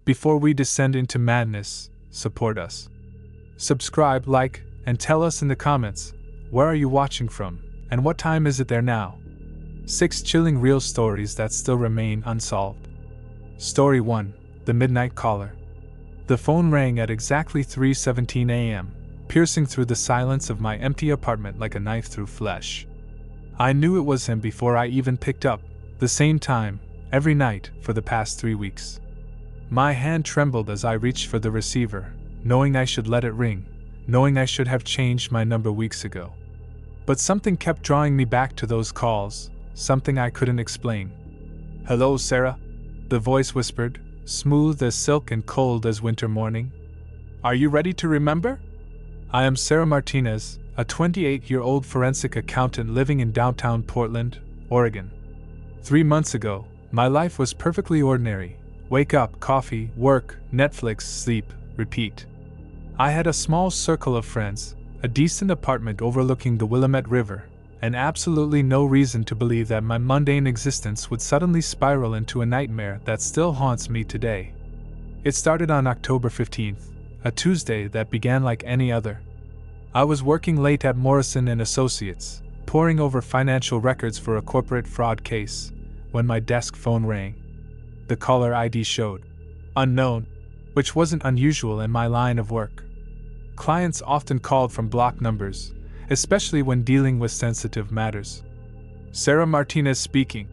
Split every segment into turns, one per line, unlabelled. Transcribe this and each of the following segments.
Before we descend into madness, support us. Subscribe, like, and tell us in the comments, where are you watching from, and what time is it there now? 6 chilling real stories that still remain unsolved. Story 1. The Midnight Caller. The phone rang at exactly 3:17 a.m., piercing through the silence of my empty apartment like a knife through flesh. I knew it was him before I even picked up, the same time, every night, for the past 3 weeks. My hand trembled as I reached for the receiver, knowing I should let it ring, knowing I should have changed my number weeks ago. But something kept drawing me back to those calls, something I couldn't explain. "Hello, Sarah," the voice whispered, smooth as silk and cold as winter morning. "Are you ready to remember? I am Sarah Martinez, a 28-year-old forensic accountant living in downtown Portland, Oregon. 3 months ago, my life was perfectly ordinary. Wake up, coffee, work, Netflix, sleep, repeat. I had a small circle of friends, a decent apartment overlooking the Willamette River, and absolutely no reason to believe that my mundane existence would suddenly spiral into a nightmare that still haunts me today. It started on October 15th, a Tuesday that began like any other. I was working late at Morrison & Associates, poring over financial records for a corporate fraud case, when my desk phone rang. The caller ID showed unknown, which wasn't unusual in my line of work. Clients often called from block numbers, especially when dealing with sensitive matters. "Sarah Martinez speaking,"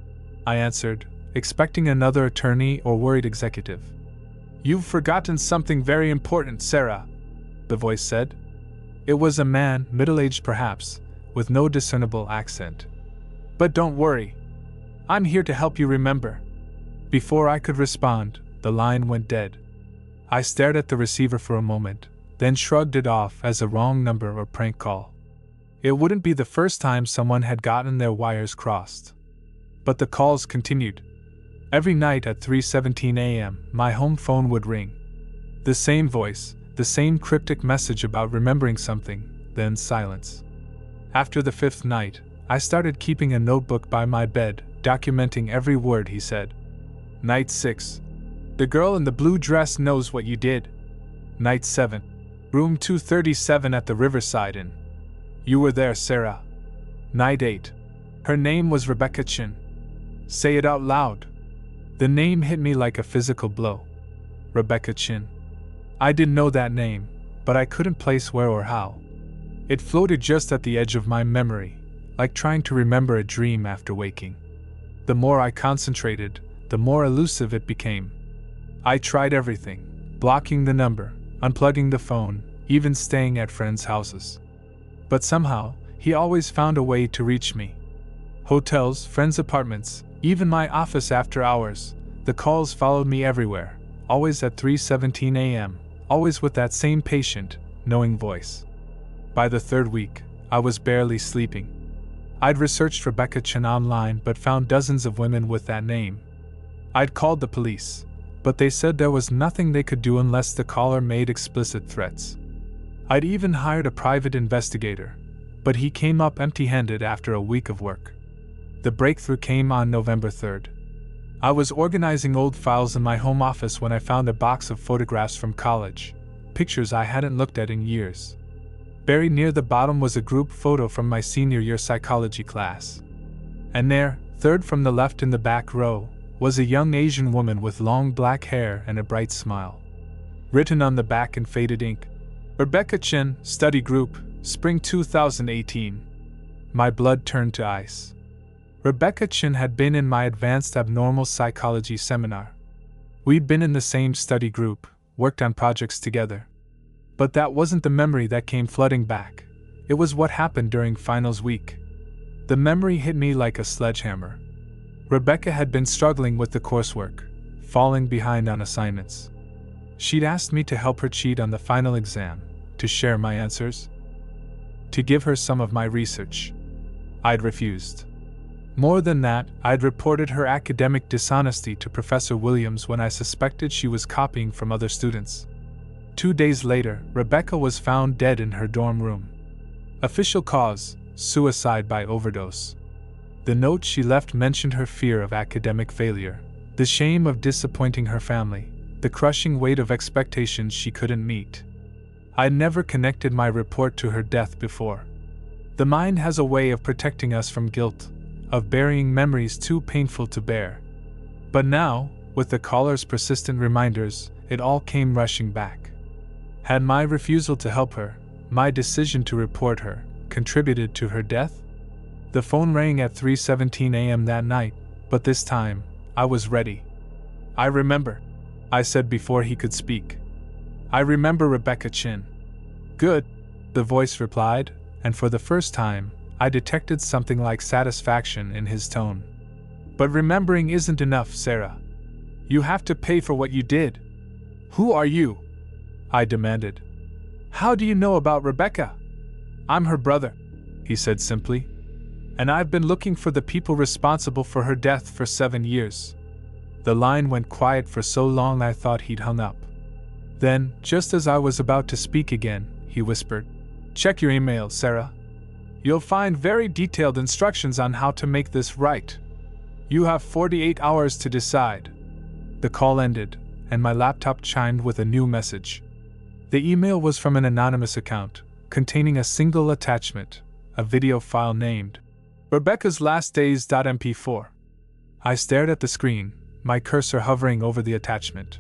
I answered, expecting another attorney or worried executive. "You've forgotten something very important, Sarah," the voice said. It was a man, middle-aged perhaps, with no discernible accent. "But don't worry. I'm here to help you remember." Before I could respond, the line went dead. I stared at the receiver for a moment, then shrugged it off as a wrong number or prank call. It wouldn't be the first time someone had gotten their wires crossed. But the calls continued. Every night at 3:17 a.m., my home phone would ring. The same voice, the same cryptic message about remembering something, then silence. After the 5th night, I started keeping a notebook by my bed, documenting every word he said. Night 6. "The girl in the blue dress knows what you did." Night 7. "Room 237 at the Riverside Inn. You were there, Sarah." Night 8. "Her name was Rebecca Chin." Say it out loud. The name hit me like a physical blow. Rebecca Chin. I didn't know that name, but I couldn't place where or how. It floated just at the edge of my memory, like trying to remember a dream after waking. The more I concentrated, the more elusive it became. I tried everything, blocking the number, unplugging the phone, even staying at friends' houses. But somehow, he always found a way to reach me. Hotels, friends' apartments, even my office after hours, the calls followed me everywhere, always at 3:17 a.m., always with that same patient, knowing voice. By the 3rd week, I was barely sleeping. I'd researched Rebecca Chin online but found dozens of women with that name. I'd called the police, but they said there was nothing they could do unless the caller made explicit threats. I'd even hired a private investigator, but he came up empty-handed after a week of work. The breakthrough came on November 3rd. I was organizing old files in my home office when I found a box of photographs from college, pictures I hadn't looked at in years. Buried near the bottom was a group photo from my senior year psychology class. And there, third from the left in the back row, was a young Asian woman with long black hair and a bright smile. Written on the back in faded ink, "Rebecca Chin, Study Group, Spring 2018. My blood turned to ice. Rebecca Chin had been in my advanced abnormal psychology seminar. We'd been in the same study group, worked on projects together. But that wasn't the memory that came flooding back. It was what happened during finals week. The memory hit me like a sledgehammer. Rebecca had been struggling with the coursework, falling behind on assignments. She'd asked me to help her cheat on the final exam, to share my answers, to give her some of my research. I'd refused. More than that, I'd reported her academic dishonesty to Professor Williams when I suspected she was copying from other students. 2 days later, Rebecca was found dead in her dorm room. Official cause: suicide by overdose. The note she left mentioned her fear of academic failure, the shame of disappointing her family, the crushing weight of expectations she couldn't meet. I'd never connected my report to her death before. The mind has a way of protecting us from guilt, of burying memories too painful to bear. But now, with the caller's persistent reminders, it all came rushing back. Had my refusal to help her, my decision to report her, contributed to her death? The phone rang at 3:17 a.m. that night, but this time, I was ready. "I remember," I said before he could speak. "I remember Rebecca Chin." "Good," the voice replied, and for the first time, I detected something like satisfaction in his tone. "But remembering isn't enough, Sarah. You have to pay for what you did." "Who are you?" I demanded. "How do you know about Rebecca?" "I'm her brother," he said simply. "And I've been looking for the people responsible for her death for 7 years." The line went quiet for so long I thought he'd hung up. Then, just as I was about to speak again, he whispered, "Check your email, Sarah. You'll find very detailed instructions on how to make this right. You have 48 hours to decide." The call ended, and my laptop chimed with a new message. The email was from an anonymous account, containing a single attachment, a video file named Rebecca's Last Days.mp4. I stared at the screen, my cursor hovering over the attachment.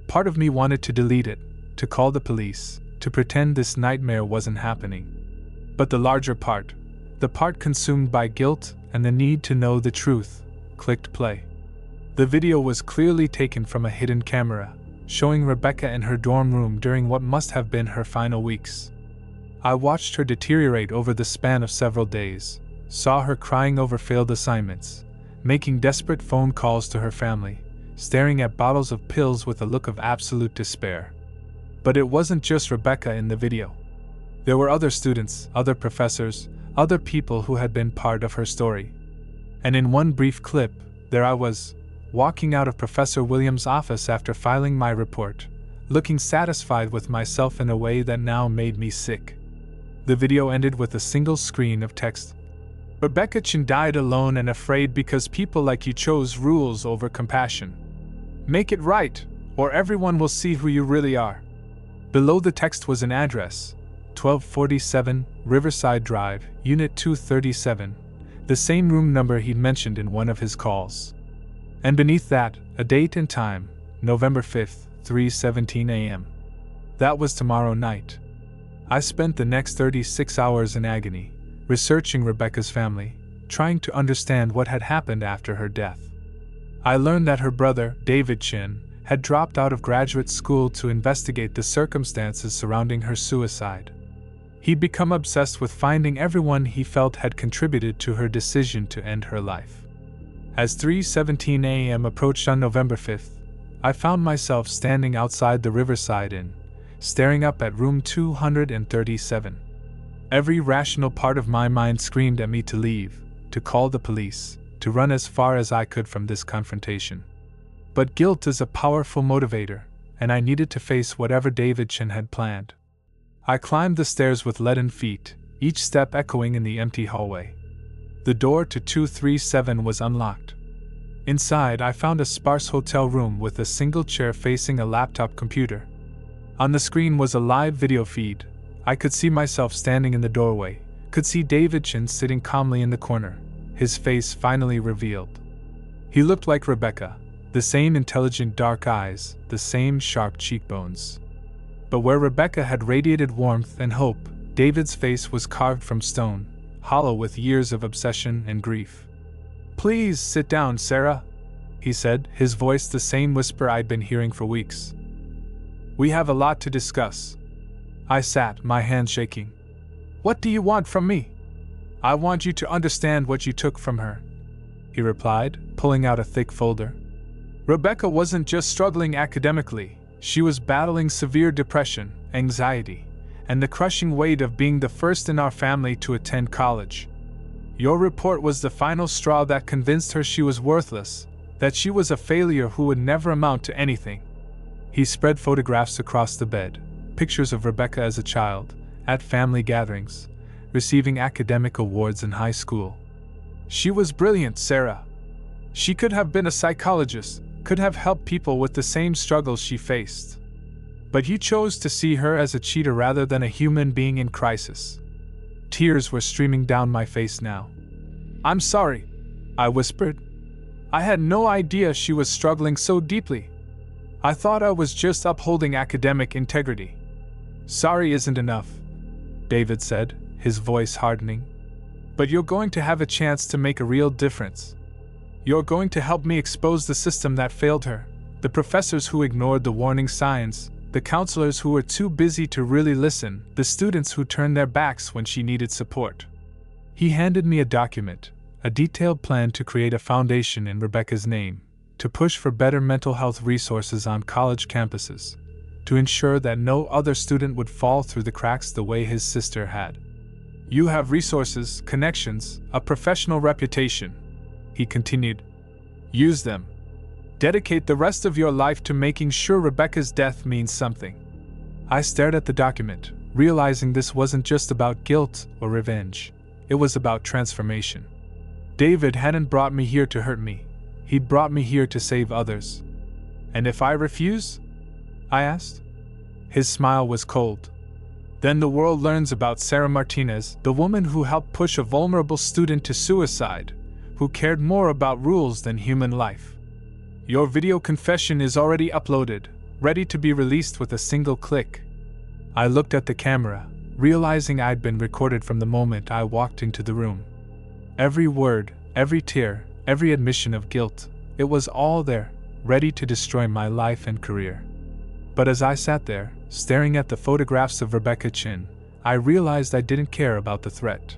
Part of me wanted to delete it, to call the police, to pretend this nightmare wasn't happening. But the larger part, the part consumed by guilt and the need to know the truth, clicked play. The video was clearly taken from a hidden camera, showing Rebecca in her dorm room during what must have been her final weeks. I watched her deteriorate over the span of several days, saw her crying over failed assignments, making desperate phone calls to her family, staring at bottles of pills with a look of absolute despair. But it wasn't just Rebecca in the video. There were other students, other professors, other people who had been part of her story. And in one brief clip, there I was, walking out of Professor Williams' office after filing my report, looking satisfied with myself in a way that now made me sick. The video ended with a single screen of text. "Rebecca Chin died alone and afraid because people like you chose rules over compassion. Make it right, or everyone will see who you really are." Below the text was an address, 1247 Riverside Drive, Unit 237, the same room number he'd mentioned in one of his calls. And beneath that, a date and time, November 5th, 3:17 a.m. That was tomorrow night. I spent the next 36 hours in agony, researching Rebecca's family, trying to understand what had happened after her death. I learned that her brother, David Chin, had dropped out of graduate school to investigate the circumstances surrounding her suicide. He'd become obsessed with finding everyone he felt had contributed to her decision to end her life. As 3:17 a.m. approached on November 5th, I found myself standing outside the Riverside Inn, staring up at room 237. Every rational part of my mind screamed at me to leave, to call the police, to run as far as I could from this confrontation. But guilt is a powerful motivator, and I needed to face whatever David Chin had planned. I climbed the stairs with leaden feet, each step echoing in the empty hallway. The door to 237 was unlocked. Inside, I found a sparse hotel room with a single chair facing a laptop computer. On the screen was a live video feed. I could see myself standing in the doorway, could see David Chin sitting calmly in the corner, his face finally revealed. He looked like Rebecca, the same intelligent dark eyes, the same sharp cheekbones. But where Rebecca had radiated warmth and hope, David's face was carved from stone, hollow with years of obsession and grief. "Please sit down, Sarah," he said, his voice the same whisper I'd been hearing for weeks. "We have a lot to discuss." I sat, my hands shaking. "What do you want from me?" "I want you to understand what you took from her," he replied, pulling out a thick folder. "Rebecca wasn't just struggling academically, she was battling severe depression, anxiety, and the crushing weight of being the first in our family to attend college. Your report was the final straw that convinced her she was worthless, that she was a failure who would never amount to anything." He spread photographs across the bed, pictures of Rebecca as a child, at family gatherings, receiving academic awards in high school. "She was brilliant, Sarah. She could have been a psychologist, could have helped people with the same struggles she faced. But you chose to see her as a cheater rather than a human being in crisis. Tears were streaming down my face now. I'm sorry, I whispered. I had no idea she was struggling so deeply. I thought I was just upholding academic integrity. Sorry isn't enough, David said, his voice hardening. But you're going to have a chance to make a real difference. You're going to help me expose the system that failed her, the professors who ignored the warning signs, the counselors who were too busy to really listen, the students who turned their backs when she needed support. He handed me a document, a detailed plan to create a foundation in Rebecca's name, to push for better mental health resources on college campuses, to ensure that no other student would fall through the cracks the way his sister had. You have resources, connections, a professional reputation, he continued. Use them. Dedicate the rest of your life to making sure Rebecca's death means something. I stared at the document, realizing this wasn't just about guilt or revenge. It was about transformation. David hadn't brought me here to hurt me. He'd brought me here to save others. And if I refuse? I asked. His smile was cold. Then the world learns about Sarah Martinez, the woman who helped push a vulnerable student to suicide, who cared more about rules than human life. Your video confession is already uploaded, ready to be released with a single click. I looked at the camera, realizing I'd been recorded from the moment I walked into the room. Every word, every tear, every admission of guilt, it was all there, ready to destroy my life and career. But as I sat there, staring at the photographs of Rebecca Chin, I realized I didn't care about the threat.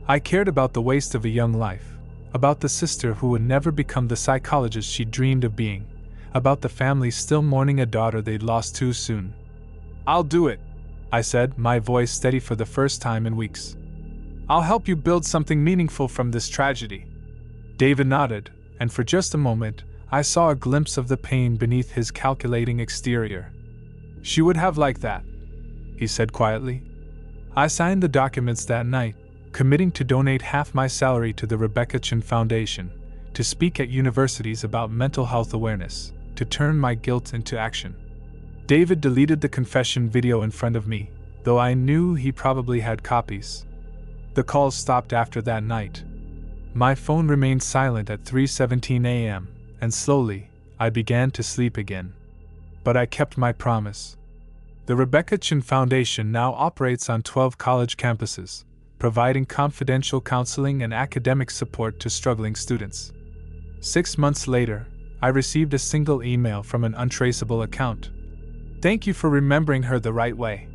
I cared about the waste of a young life, about the sister who would never become the psychologist she dreamed of being, about the family still mourning a daughter they'd lost too soon. I'll do it, I said, my voice steady for the first time in weeks. I'll help you build something meaningful from this tragedy. David nodded, and for just a moment, I saw a glimpse of the pain beneath his calculating exterior. She would have liked that, he said quietly. I signed the documents that night, committing to donate half my salary to the Rebecca Chin Foundation, to speak at universities about mental health awareness, to turn my guilt into action. David deleted the confession video in front of me, though I knew he probably had copies. The calls stopped after that night. My phone remained silent at 3:17 a.m., and slowly, I began to sleep again. But I kept my promise. The Rebecca Chin Foundation now operates on 12 college campuses, providing confidential counseling and academic support to struggling students. 6 months later, I received a single email from an untraceable account. Thank you for remembering her the right way.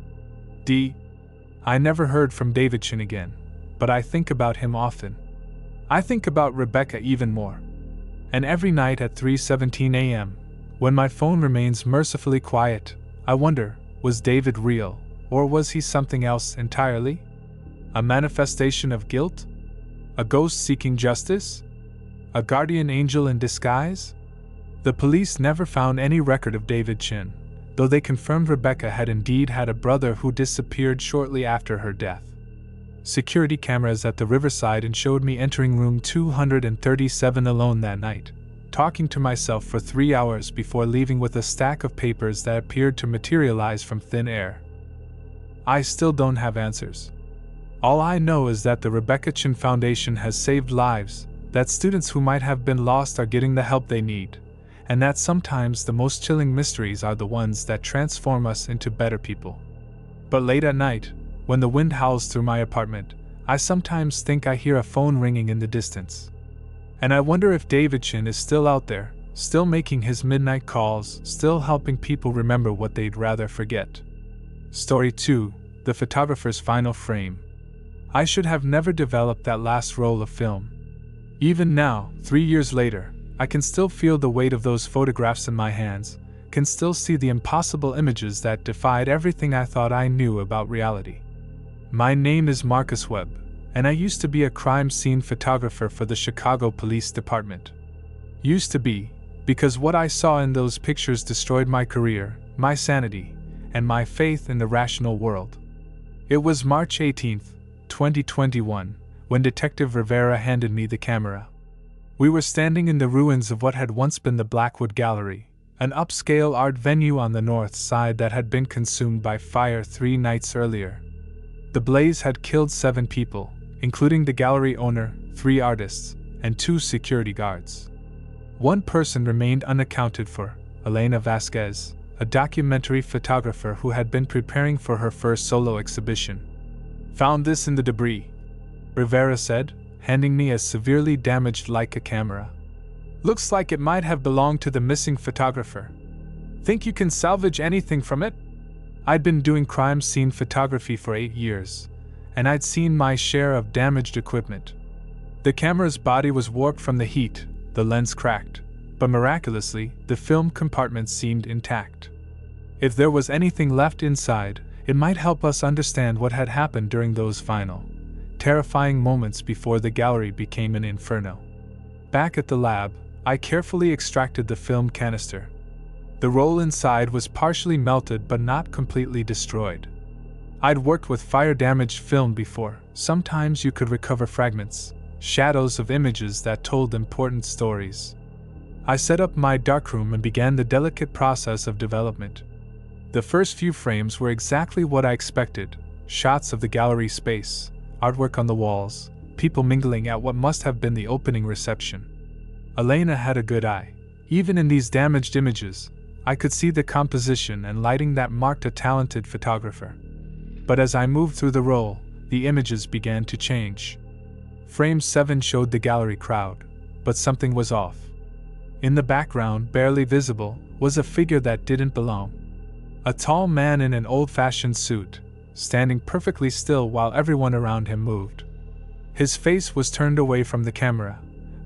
D. I never heard from David Chin again, but I think about him often. I think about Rebecca even more. And every night at 3:17 a.m., when my phone remains mercifully quiet, I wonder, was David real, or was he something else entirely? A manifestation of guilt? A ghost seeking justice? A guardian angel in disguise? The police never found any record of David Chin, though they confirmed Rebecca had indeed had a brother who disappeared shortly after her death. Security cameras at the riverside showed me entering room 237 alone that night, talking to myself for 3 hours before leaving with a stack of papers that appeared to materialize from thin air. I still don't have answers. All I know is that the Rebecca Chin Foundation has saved lives, that students who might have been lost are getting the help they need, and that sometimes the most chilling mysteries are the ones that transform us into better people. But late at night, when the wind howls through my apartment, I sometimes think I hear a phone ringing in the distance. And I wonder if David Chin is still out there, still making his midnight calls, still helping people remember what they'd rather forget. Story 2: The Photographer's Final Frame. I should have never developed that last roll of film. Even now, 3 years later, I can still feel the weight of those photographs in my hands, can still see the impossible images that defied everything I thought I knew about reality. My name is Marcus Webb, and I used to be a crime scene photographer for the Chicago Police Department. Used to be, because what I saw in those pictures destroyed my career, my sanity, and my faith in the rational world. It was March 18, 2021, when Detective Rivera handed me the camera. We were standing in the ruins of what had once been the Blackwood Gallery, an upscale art venue on the north side that had been consumed by fire 3 nights earlier. The blaze had killed 7 people, including the gallery owner, 3 artists, and 2 security guards. 1 person remained unaccounted for, Elena Vasquez, a documentary photographer who had been preparing for her first solo exhibition. "Found this in the debris," Rivera said, handing me a severely damaged Leica camera. "Looks like it might have belonged to the missing photographer. Think you can salvage anything from it?" I'd been doing crime scene photography for 8 years, and I'd seen my share of damaged equipment. The camera's body was warped from the heat, the lens cracked, but miraculously, the film compartment seemed intact. If there was anything left inside, it might help us understand what had happened during those final, terrifying moments before the gallery became an inferno. Back at the lab, I carefully extracted the film canister. The roll inside was partially melted but not completely destroyed. I'd worked with fire-damaged film before. Sometimes you could recover fragments, shadows of images that told important stories. I set up my darkroom and began the delicate process of development. The first few frames were exactly what I expected: shots of the gallery space, artwork on the walls, people mingling at what must have been the opening reception. Elena had a good eye. Even in these damaged images, I could see the composition and lighting that marked a talented photographer. But as I moved through the roll, the images began to change. Frame 7 showed the gallery crowd, but something was off. In the background, barely visible, was a figure that didn't belong. A tall man in an old-fashioned suit, standing perfectly still while everyone around him moved. His face was turned away from the camera,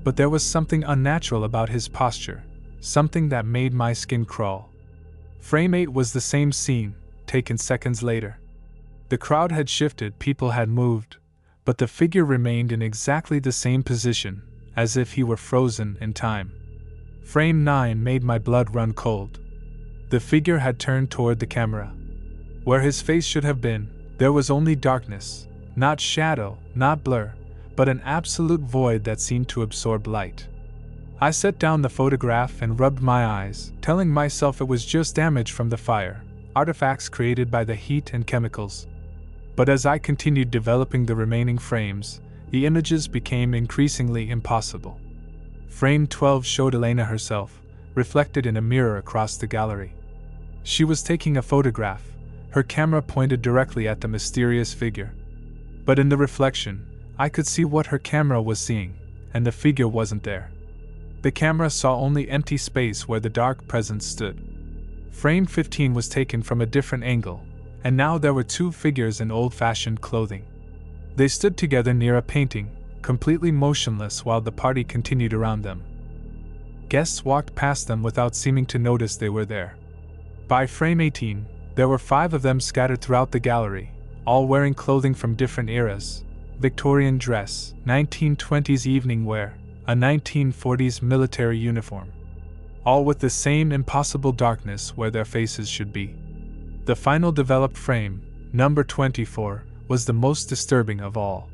but there was something unnatural about his posture, something that made my skin crawl. Frame 8 was the same scene, taken seconds later. The crowd had shifted, people had moved, but the figure remained in exactly the same position, as if he were frozen in time. Frame 9 made my blood run cold. The figure had turned toward the camera. Where his face should have been, there was only darkness, not shadow, not blur, but an absolute void that seemed to absorb light. I set down the photograph and rubbed my eyes, telling myself it was just damage from the fire, artifacts created by the heat and chemicals. But as I continued developing the remaining frames, the images became increasingly impossible. Frame 12 showed Elena herself, reflected in a mirror across the gallery. She was taking a photograph, her camera pointed directly at the mysterious figure. But in the reflection, I could see what her camera was seeing, and the figure wasn't there. The camera saw only empty space where the dark presence stood. Frame 15 was taken from a different angle, and now there were 2 figures in old-fashioned clothing. They stood together near a painting, completely motionless while the party continued around them. Guests walked past them without seeming to notice they were there. By frame 18, there were 5 of them scattered throughout the gallery, all wearing clothing from different eras: Victorian dress, 1920s evening wear, a 1940s military uniform. All with the same impossible darkness where their faces should be. The final developed frame, number 24, was the most disturbing of all.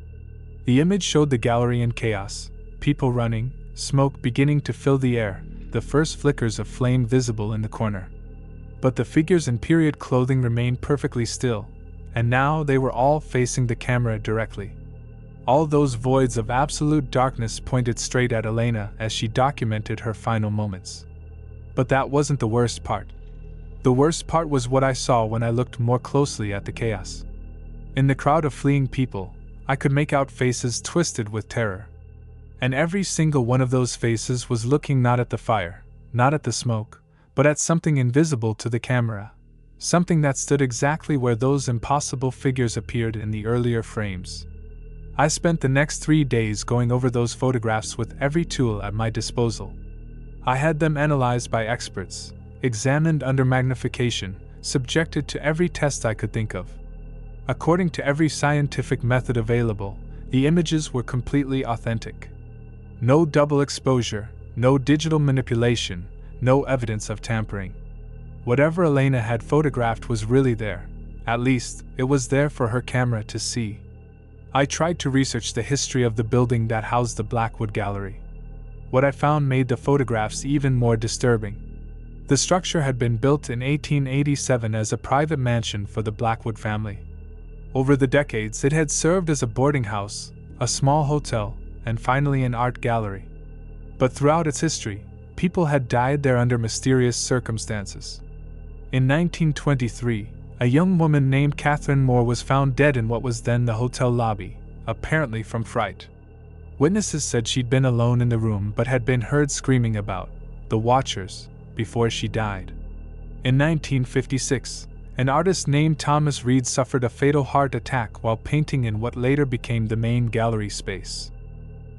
The image showed the gallery in chaos, people running, smoke beginning to fill the air, the first flickers of flame visible in the corner. But the figures in period clothing remained perfectly still, and now they were all facing the camera directly. All those voids of absolute darkness pointed straight at Elena as she documented her final moments. But that wasn't the worst part. The worst part was what I saw when I looked more closely at the chaos. In the crowd of fleeing people, I could make out faces twisted with terror. And every single one of those faces was looking not at the fire, not at the smoke, but at something invisible to the camera, something that stood exactly where those impossible figures appeared in the earlier frames. I spent the next 3 days going over those photographs with every tool at my disposal. I had them analyzed by experts, examined under magnification, subjected to every test I could think of. According to every scientific method available, the images were completely authentic. No double exposure, no digital manipulation, no evidence of tampering. Whatever Elena had photographed was really there. At least, it was there for her camera to see. I tried to research the history of the building that housed the Blackwood Gallery. What I found made the photographs even more disturbing. The structure had been built in 1887 as a private mansion for the Blackwood family. Over the decades, it had served as a boarding house, a small hotel, and finally an art gallery. But throughout its history, people had died there under mysterious circumstances. In 1923, a young woman named Catherine Moore was found dead in what was then the hotel lobby, apparently from fright. Witnesses said she'd been alone in the room but had been heard screaming about the watchers before she died. In 1956, an artist named Thomas Reed suffered a fatal heart attack while painting in what later became the main gallery space.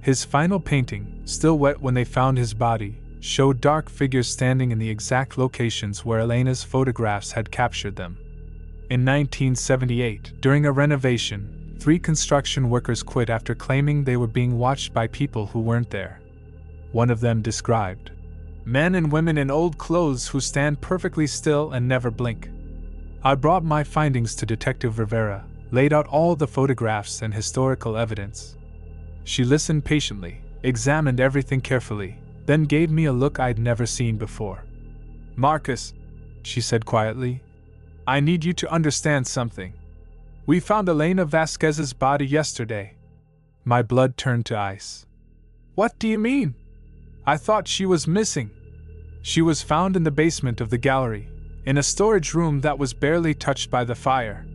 His final painting, still wet when they found his body, showed dark figures standing in the exact locations where Elena's photographs had captured them. In 1978, during a renovation, 3 construction workers quit after claiming they were being watched by people who weren't there. One of them described men and women in old clothes who stand perfectly still and never blink. I brought my findings to Detective Rivera, laid out all the photographs and historical evidence. She listened patiently, examined everything carefully, then gave me a look I'd never seen before. "Marcus," she said quietly, "I need you to understand something. We found Elena Vasquez's body yesterday." My blood turned to ice. "What do you mean? I thought she was missing." "She was found in the basement of the gallery, in a storage room that was barely touched by the fire.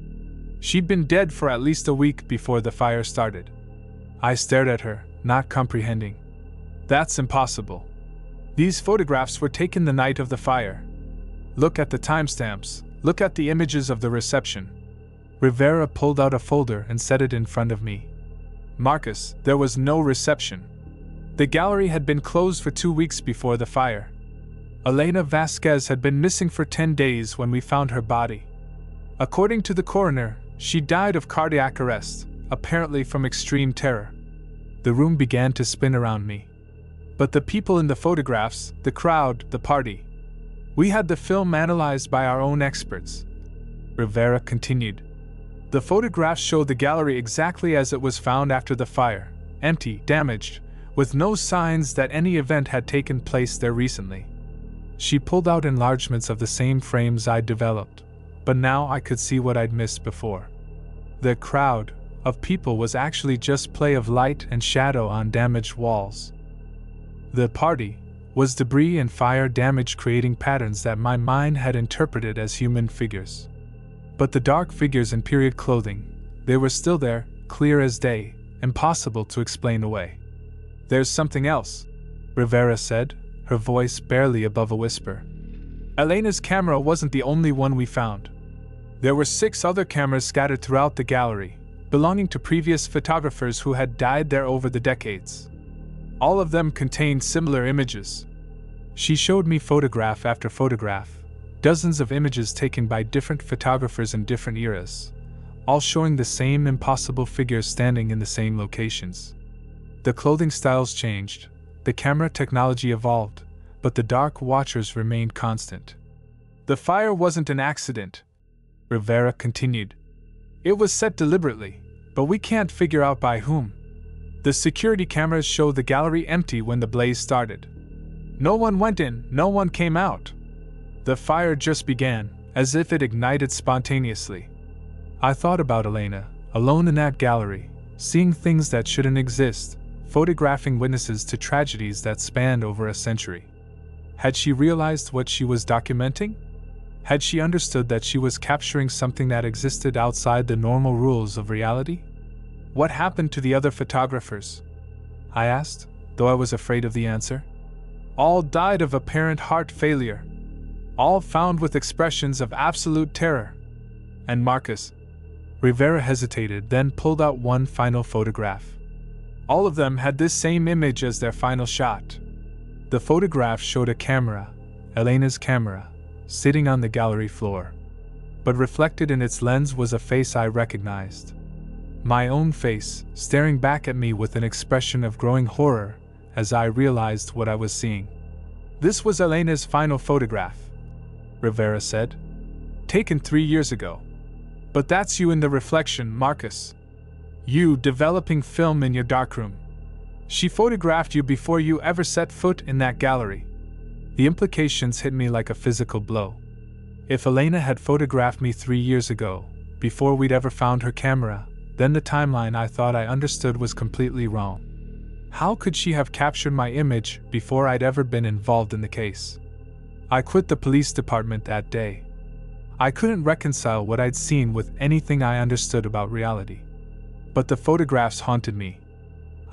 She'd been dead for at least a week before the fire started." I stared at her, not comprehending. "That's impossible. These photographs were taken the night of the fire. Look at the timestamps, look at the images of the reception." Rivera pulled out a folder and set it in front of me. "Marcus, there was no reception. The gallery had been closed for 2 weeks before the fire. Elena Vasquez had been missing for 10 days when we found her body. According to the coroner, she died of cardiac arrest, apparently from extreme terror." The room began to spin around me. "But the people in the photographs, the crowd, the party. We had the film analyzed by our own experts." Rivera continued. "The photographs show the gallery exactly as it was found after the fire, empty, damaged, with no signs that any event had taken place there recently." She pulled out enlargements of the same frames I'd developed, but now I could see what I'd missed before. The crowd of people was actually just play of light and shadow on damaged walls. The party was debris and fire damage creating patterns that my mind had interpreted as human figures. But the dark figures in period clothing, they were still there, clear as day, impossible to explain away. "There's something else," Rivera said, her voice barely above a whisper. "Elena's camera wasn't the only one we found. There were 6 other cameras scattered throughout the gallery, belonging to previous photographers who had died there over the decades. All of them contained similar images." She showed me photograph after photograph, dozens of images taken by different photographers in different eras, all showing the same impossible figures standing in the same locations. The clothing styles changed, the camera technology evolved, but the dark watchers remained constant. "The fire wasn't an accident," Rivera continued. "It was set deliberately, but we can't figure out by whom. The security cameras show the gallery empty when the blaze started. No one went in, no one came out. The fire just began, as if it ignited spontaneously." I thought about Elena, alone in that gallery, seeing things that shouldn't exist, photographing witnesses to tragedies that spanned over a century. Had she realized what she was documenting? Had she understood that she was capturing something that existed outside the normal rules of reality? "What happened to the other photographers?" I asked, though I was afraid of the answer. "All died of apparent heart failure. All found with expressions of absolute terror." "And Marcus?" Rivera hesitated, then pulled out one final photograph. "All of them had this same image as their final shot." The photograph showed a camera, Elena's camera, sitting on the gallery floor. But reflected in its lens was a face I recognized. My own face, staring back at me with an expression of growing horror as I realized what I was seeing. "This was Elena's final photograph," Rivera said. "Taken 3 years ago. But that's you in the reflection, Marcus. You developing film in your darkroom." She photographed you before you ever set foot in that gallery. The implications hit me like a physical blow. If Elena had photographed me 3 years ago, before we'd ever found her camera, then the timeline I thought I understood was completely wrong. How could she have captured my image before I'd ever been involved in the case? I quit the police department that day. I couldn't reconcile what I'd seen with anything I understood about reality. But the photographs haunted me.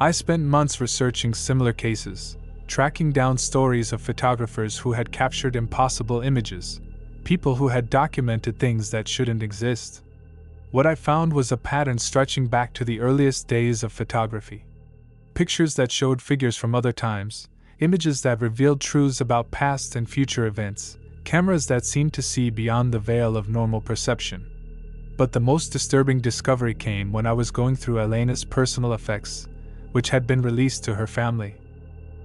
I spent months researching similar cases, tracking down stories of photographers who had captured impossible images, people who had documented things that shouldn't exist. What I found was a pattern stretching back to the earliest days of photography. Pictures that showed figures from other times, images that revealed truths about past and future events, cameras that seemed to see beyond the veil of normal perception. But the most disturbing discovery came when I was going through Elena's personal effects, which had been released to her family.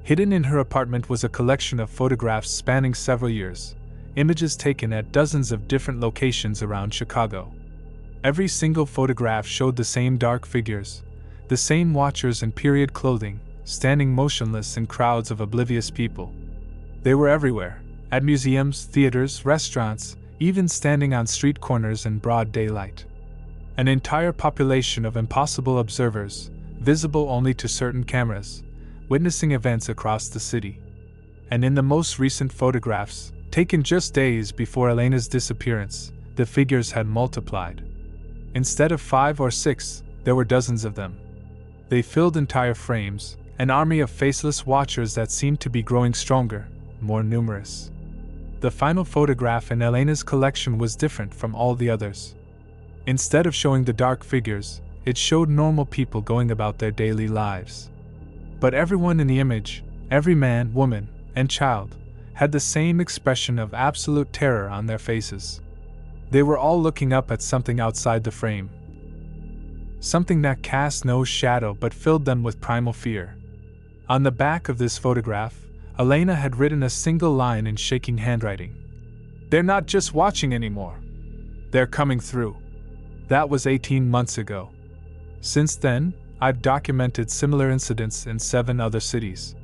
Hidden in her apartment was a collection of photographs spanning several years, images taken at dozens of different locations around Chicago. Every single photograph showed the same dark figures, the same watchers in period clothing, standing motionless in crowds of oblivious people. They were everywhere, at museums, theaters, restaurants, even standing on street corners in broad daylight. An entire population of impossible observers, visible only to certain cameras, witnessing events across the city. And in the most recent photographs, taken just days before Elena's disappearance, the figures had multiplied. Instead of 5 or 6, there were dozens of them. They filled entire frames, an army of faceless watchers that seemed to be growing stronger, more numerous. The final photograph in Elena's collection was different from all the others. Instead of showing the dark figures, it showed normal people going about their daily lives. But everyone in the image, every man, woman, and child, had the same expression of absolute terror on their faces. They were all looking up at something outside the frame. Something that cast no shadow but filled them with primal fear. On the back of this photograph, Elena had written a single line in shaking handwriting. "They're not just watching anymore. They're coming through." That was 18 months ago. Since then, I've documented similar incidents in 7 other cities.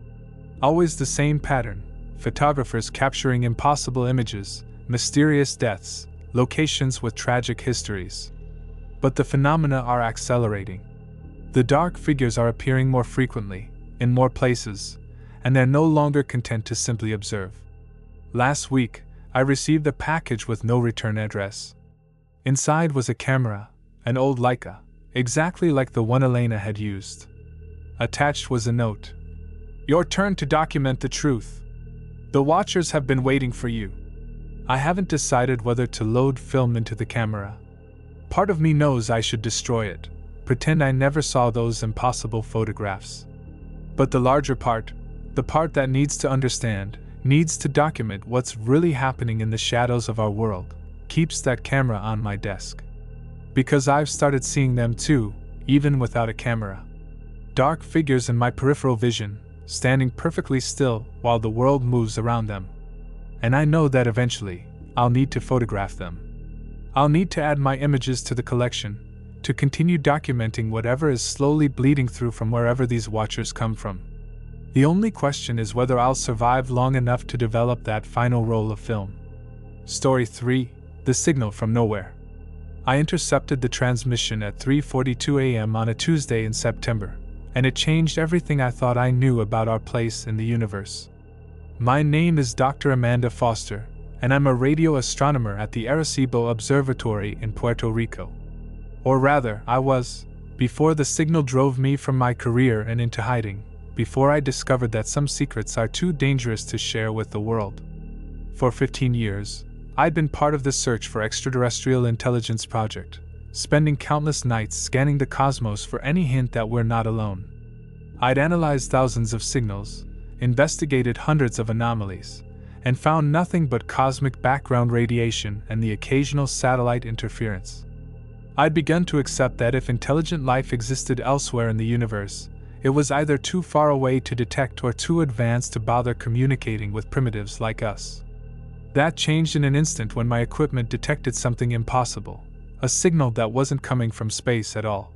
Always the same pattern: photographers capturing impossible images, mysterious deaths, locations with tragic histories. But the phenomena are accelerating. The dark figures are appearing more frequently, in more places, and they're no longer content to simply observe. Last week, I received a package with no return address. Inside was a camera, an old Leica, exactly like the one Elena had used. Attached was a note. "Your turn to document the truth. The watchers have been waiting for you." I haven't decided whether to load film into the camera. Part of me knows I should destroy it, pretend I never saw those impossible photographs. But the larger part, the part that needs to understand, needs to document what's really happening in the shadows of our world, keeps that camera on my desk. Because I've started seeing them too, even without a camera. Dark figures in my peripheral vision, standing perfectly still while the world moves around them. And I know that eventually, I'll need to photograph them. I'll need to add my images to the collection, to continue documenting whatever is slowly bleeding through from wherever these watchers come from. The only question is whether I'll survive long enough to develop that final roll of film. Story 3: The Signal from Nowhere. I intercepted the transmission at 3:42 a.m. on a Tuesday in September, and it changed everything I thought I knew about our place in the universe. My name is Dr. Amanda Foster, and I'm a radio astronomer at the Arecibo Observatory in Puerto Rico. Or rather, I was, before the signal drove me from my career and into hiding, before I discovered that some secrets are too dangerous to share with the world. For 15 years, I'd been part of the Search for Extraterrestrial Intelligence project, spending countless nights scanning the cosmos for any hint that we're not alone. I'd analyzed thousands of signals, investigated hundreds of anomalies, and found nothing but cosmic background radiation and the occasional satellite interference. I'd begun to accept that if intelligent life existed elsewhere in the universe, it was either too far away to detect or too advanced to bother communicating with primitives like us. That changed in an instant when my equipment detected something impossible, a signal that wasn't coming from space at all.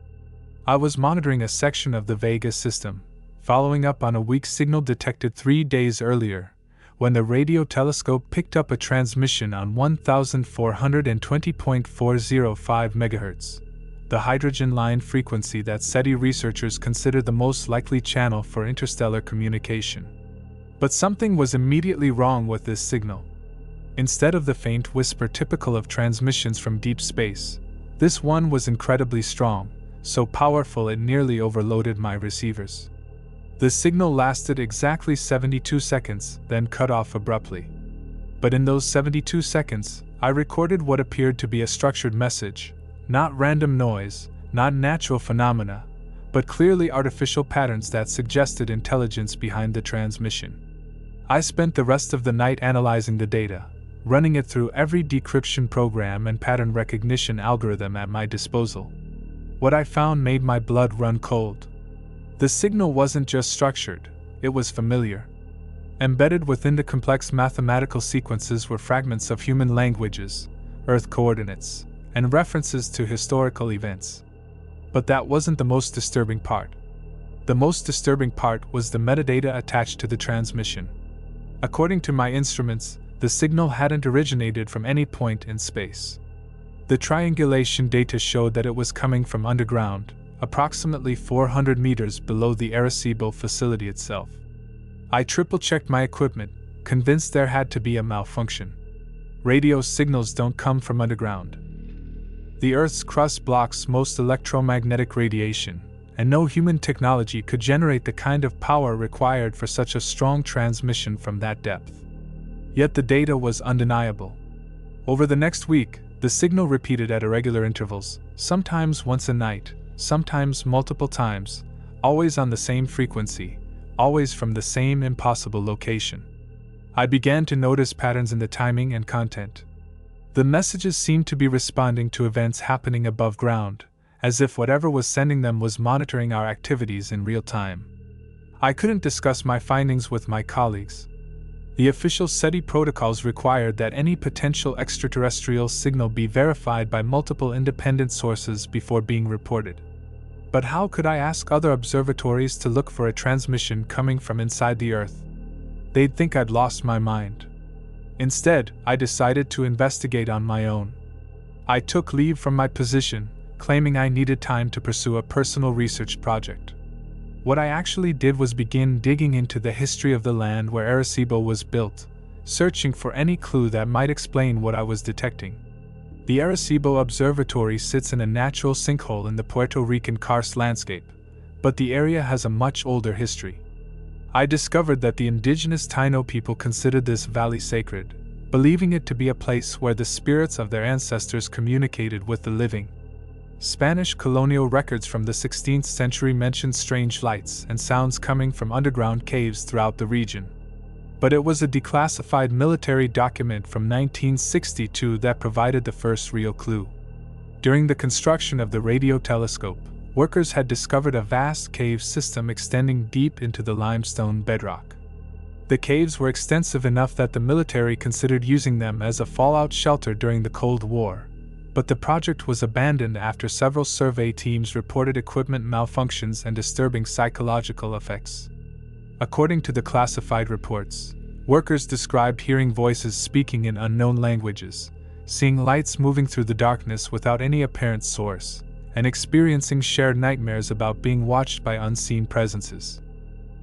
I was monitoring a section of the Vega system, following up on a weak signal detected 3 days earlier, when the radio telescope picked up a transmission on 1420.405 MHz, the hydrogen line frequency that SETI researchers consider the most likely channel for interstellar communication. But something was immediately wrong with this signal. Instead of the faint whisper typical of transmissions from deep space, this one was incredibly strong, so powerful it nearly overloaded my receivers. The signal lasted exactly 72 seconds, then cut off abruptly. But in those 72 seconds, I recorded what appeared to be a structured message, not random noise, not natural phenomena, but clearly artificial patterns that suggested intelligence behind the transmission. I spent the rest of the night analyzing the data, running it through every decryption program and pattern recognition algorithm at my disposal. What I found made my blood run cold. The signal wasn't just structured, it was familiar. Embedded within the complex mathematical sequences were fragments of human languages, Earth coordinates, and references to historical events. But that wasn't the most disturbing part. The most disturbing part was the metadata attached to the transmission. According to my instruments, the signal hadn't originated from any point in space. The triangulation data showed that it was coming from underground, approximately 400 meters below the Arecibo facility itself. I triple-checked my equipment, convinced there had to be a malfunction. Radio signals don't come from underground. The Earth's crust blocks most electromagnetic radiation, and no human technology could generate the kind of power required for such a strong transmission from that depth. Yet the data was undeniable. Over the next week, the signal repeated at irregular intervals, sometimes once a night, sometimes multiple times, always on the same frequency, always from the same impossible location. I began to notice patterns in the timing and content. The messages seemed to be responding to events happening above ground, as if whatever was sending them was monitoring our activities in real time. I couldn't discuss my findings with my colleagues. The official SETI protocols required that any potential extraterrestrial signal be verified by multiple independent sources before being reported. But how could I ask other observatories to look for a transmission coming from inside the Earth? They'd think I'd lost my mind. Instead, I decided to investigate on my own. I took leave from my position, claiming I needed time to pursue a personal research project. What I actually did was begin digging into the history of the land where Arecibo was built, searching for any clue that might explain what I was detecting. The Arecibo Observatory sits in a natural sinkhole in the Puerto Rican karst landscape, but the area has a much older history. I discovered that the indigenous Taino people considered this valley sacred, believing it to be a place where the spirits of their ancestors communicated with the living. Spanish colonial records from the 16th century mentioned strange lights and sounds coming from underground caves throughout the region. But it was a declassified military document from 1962 that provided the first real clue. During the construction of the radio telescope, workers had discovered a vast cave system extending deep into the limestone bedrock. The caves were extensive enough that the military considered using them as a fallout shelter during the Cold War. But the project was abandoned after several survey teams reported equipment malfunctions and disturbing psychological effects. According to the classified reports, workers described hearing voices speaking in unknown languages, seeing lights moving through the darkness without any apparent source, and experiencing shared nightmares about being watched by unseen presences.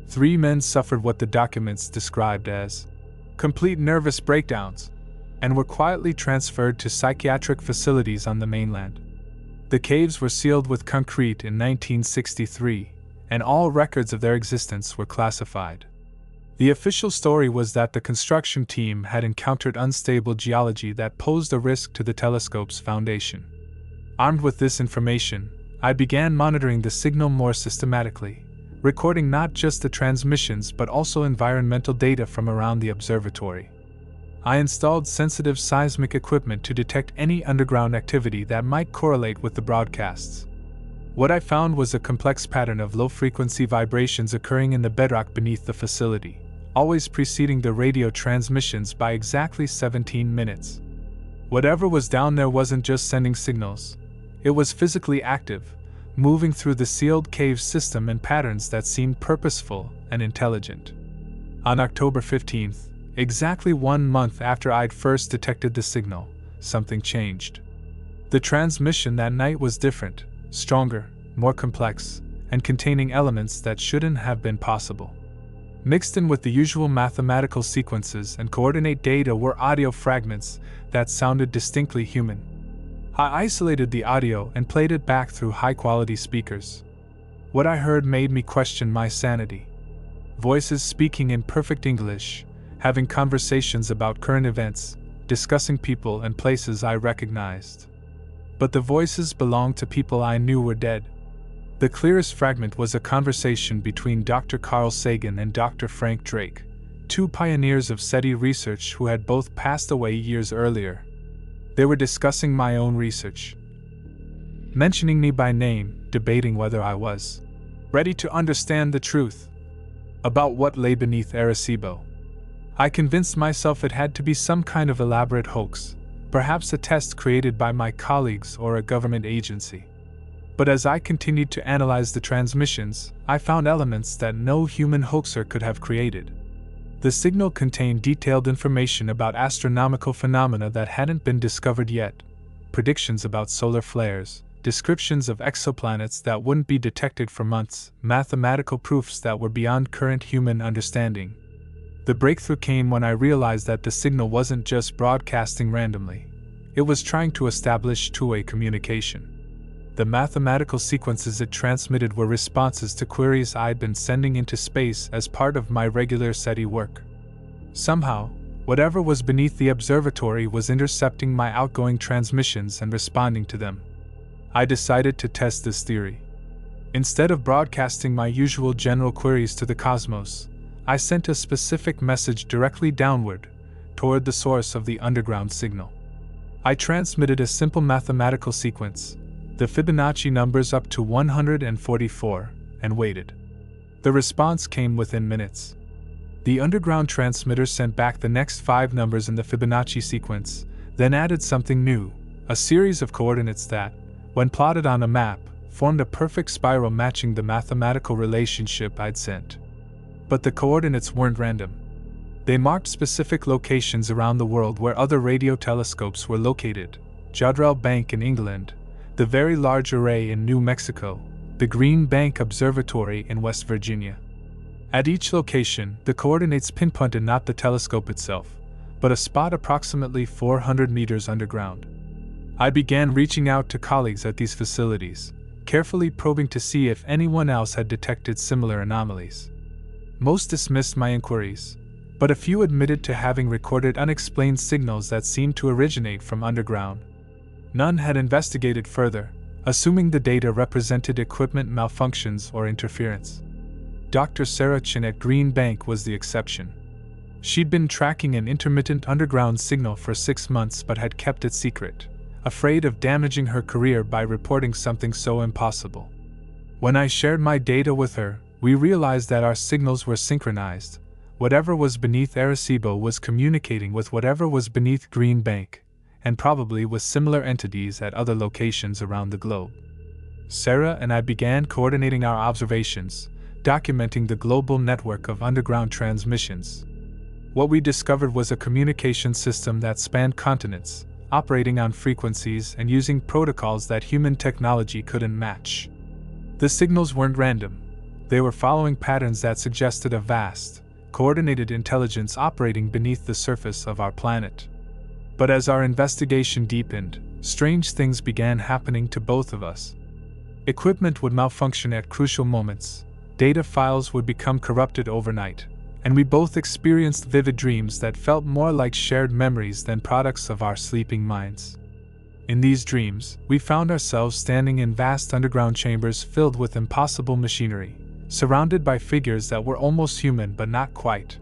3 men suffered what the documents described as complete nervous breakdowns, and were quietly transferred to psychiatric facilities on the mainland. The caves were sealed with concrete in 1963, and all records of their existence were classified. The official story was that the construction team had encountered unstable geology that posed a risk to the telescope's foundation. Armed with this information, I began monitoring the signal more systematically, recording not just the transmissions but also environmental data from around the observatory. I installed sensitive seismic equipment to detect any underground activity that might correlate with the broadcasts. What I found was a complex pattern of low-frequency vibrations occurring in the bedrock beneath the facility, always preceding the radio transmissions by exactly 17 minutes. Whatever was down there wasn't just sending signals. It was physically active, moving through the sealed cave system in patterns that seemed purposeful and intelligent. On October 15th, exactly 1 month after I'd first detected the signal, something changed. The transmission that night was different, stronger, more complex, and containing elements that shouldn't have been possible. Mixed in with the usual mathematical sequences and coordinate data were audio fragments that sounded distinctly human. I isolated the audio and played it back through high-quality speakers. What I heard made me question my sanity. Voices speaking in perfect English, having conversations about current events, discussing people and places I recognized. But the voices belonged to people I knew were dead. The clearest fragment was a conversation between Dr. Carl Sagan and Dr. Frank Drake, 2 pioneers of SETI research who had both passed away years earlier. They were discussing my own research, mentioning me by name, debating whether I was ready to understand the truth about what lay beneath Arecibo. I convinced myself it had to be some kind of elaborate hoax, perhaps a test created by my colleagues or a government agency. But as I continued to analyze the transmissions, I found elements that no human hoaxer could have created. The signal contained detailed information about astronomical phenomena that hadn't been discovered yet, predictions about solar flares, descriptions of exoplanets that wouldn't be detected for months, mathematical proofs that were beyond current human understanding. The breakthrough came when I realized that the signal wasn't just broadcasting randomly. It was trying to establish two-way communication. The mathematical sequences it transmitted were responses to queries I'd been sending into space as part of my regular SETI work. Somehow, whatever was beneath the observatory was intercepting my outgoing transmissions and responding to them. I decided to test this theory. Instead of broadcasting my usual general queries to the cosmos, I sent a specific message directly downward, toward the source of the underground signal. I transmitted a simple mathematical sequence, the Fibonacci numbers up to 144, and waited. The response came within minutes. The underground transmitter sent back the next 5 numbers in the Fibonacci sequence, then added something new, a series of coordinates that, when plotted on a map, formed a perfect spiral matching the mathematical relationship I'd sent. But the coordinates weren't random. They marked specific locations around the world where other radio telescopes were located: Jodrell Bank in England, the Very Large Array in New Mexico, the Green Bank Observatory in West Virginia. At each location, the coordinates pinpointed not the telescope itself, but a spot approximately 400 meters underground. I began reaching out to colleagues at these facilities, carefully probing to see if anyone else had detected similar anomalies. Most dismissed my inquiries, but a few admitted to having recorded unexplained signals that seemed to originate from underground. None had investigated further, assuming the data represented equipment malfunctions or interference. Dr. Sarah Chin at Green Bank was the exception. She'd been tracking an intermittent underground signal for 6 months but had kept it secret, afraid of damaging her career by reporting something so impossible. When I shared my data with her, we realized that our signals were synchronized. Whatever was beneath Arecibo was communicating with whatever was beneath Green Bank, and probably with similar entities at other locations around the globe. Sarah and I began coordinating our observations, documenting the global network of underground transmissions. What we discovered was a communication system that spanned continents, operating on frequencies and using protocols that human technology couldn't match. The signals weren't random. They were following patterns that suggested a vast, coordinated intelligence operating beneath the surface of our planet. But as our investigation deepened, strange things began happening to both of us. Equipment would malfunction at crucial moments, data files would become corrupted overnight, and we both experienced vivid dreams that felt more like shared memories than products of our sleeping minds. In these dreams, we found ourselves standing in vast underground chambers filled with impossible machinery, surrounded by figures that were almost human but not quite.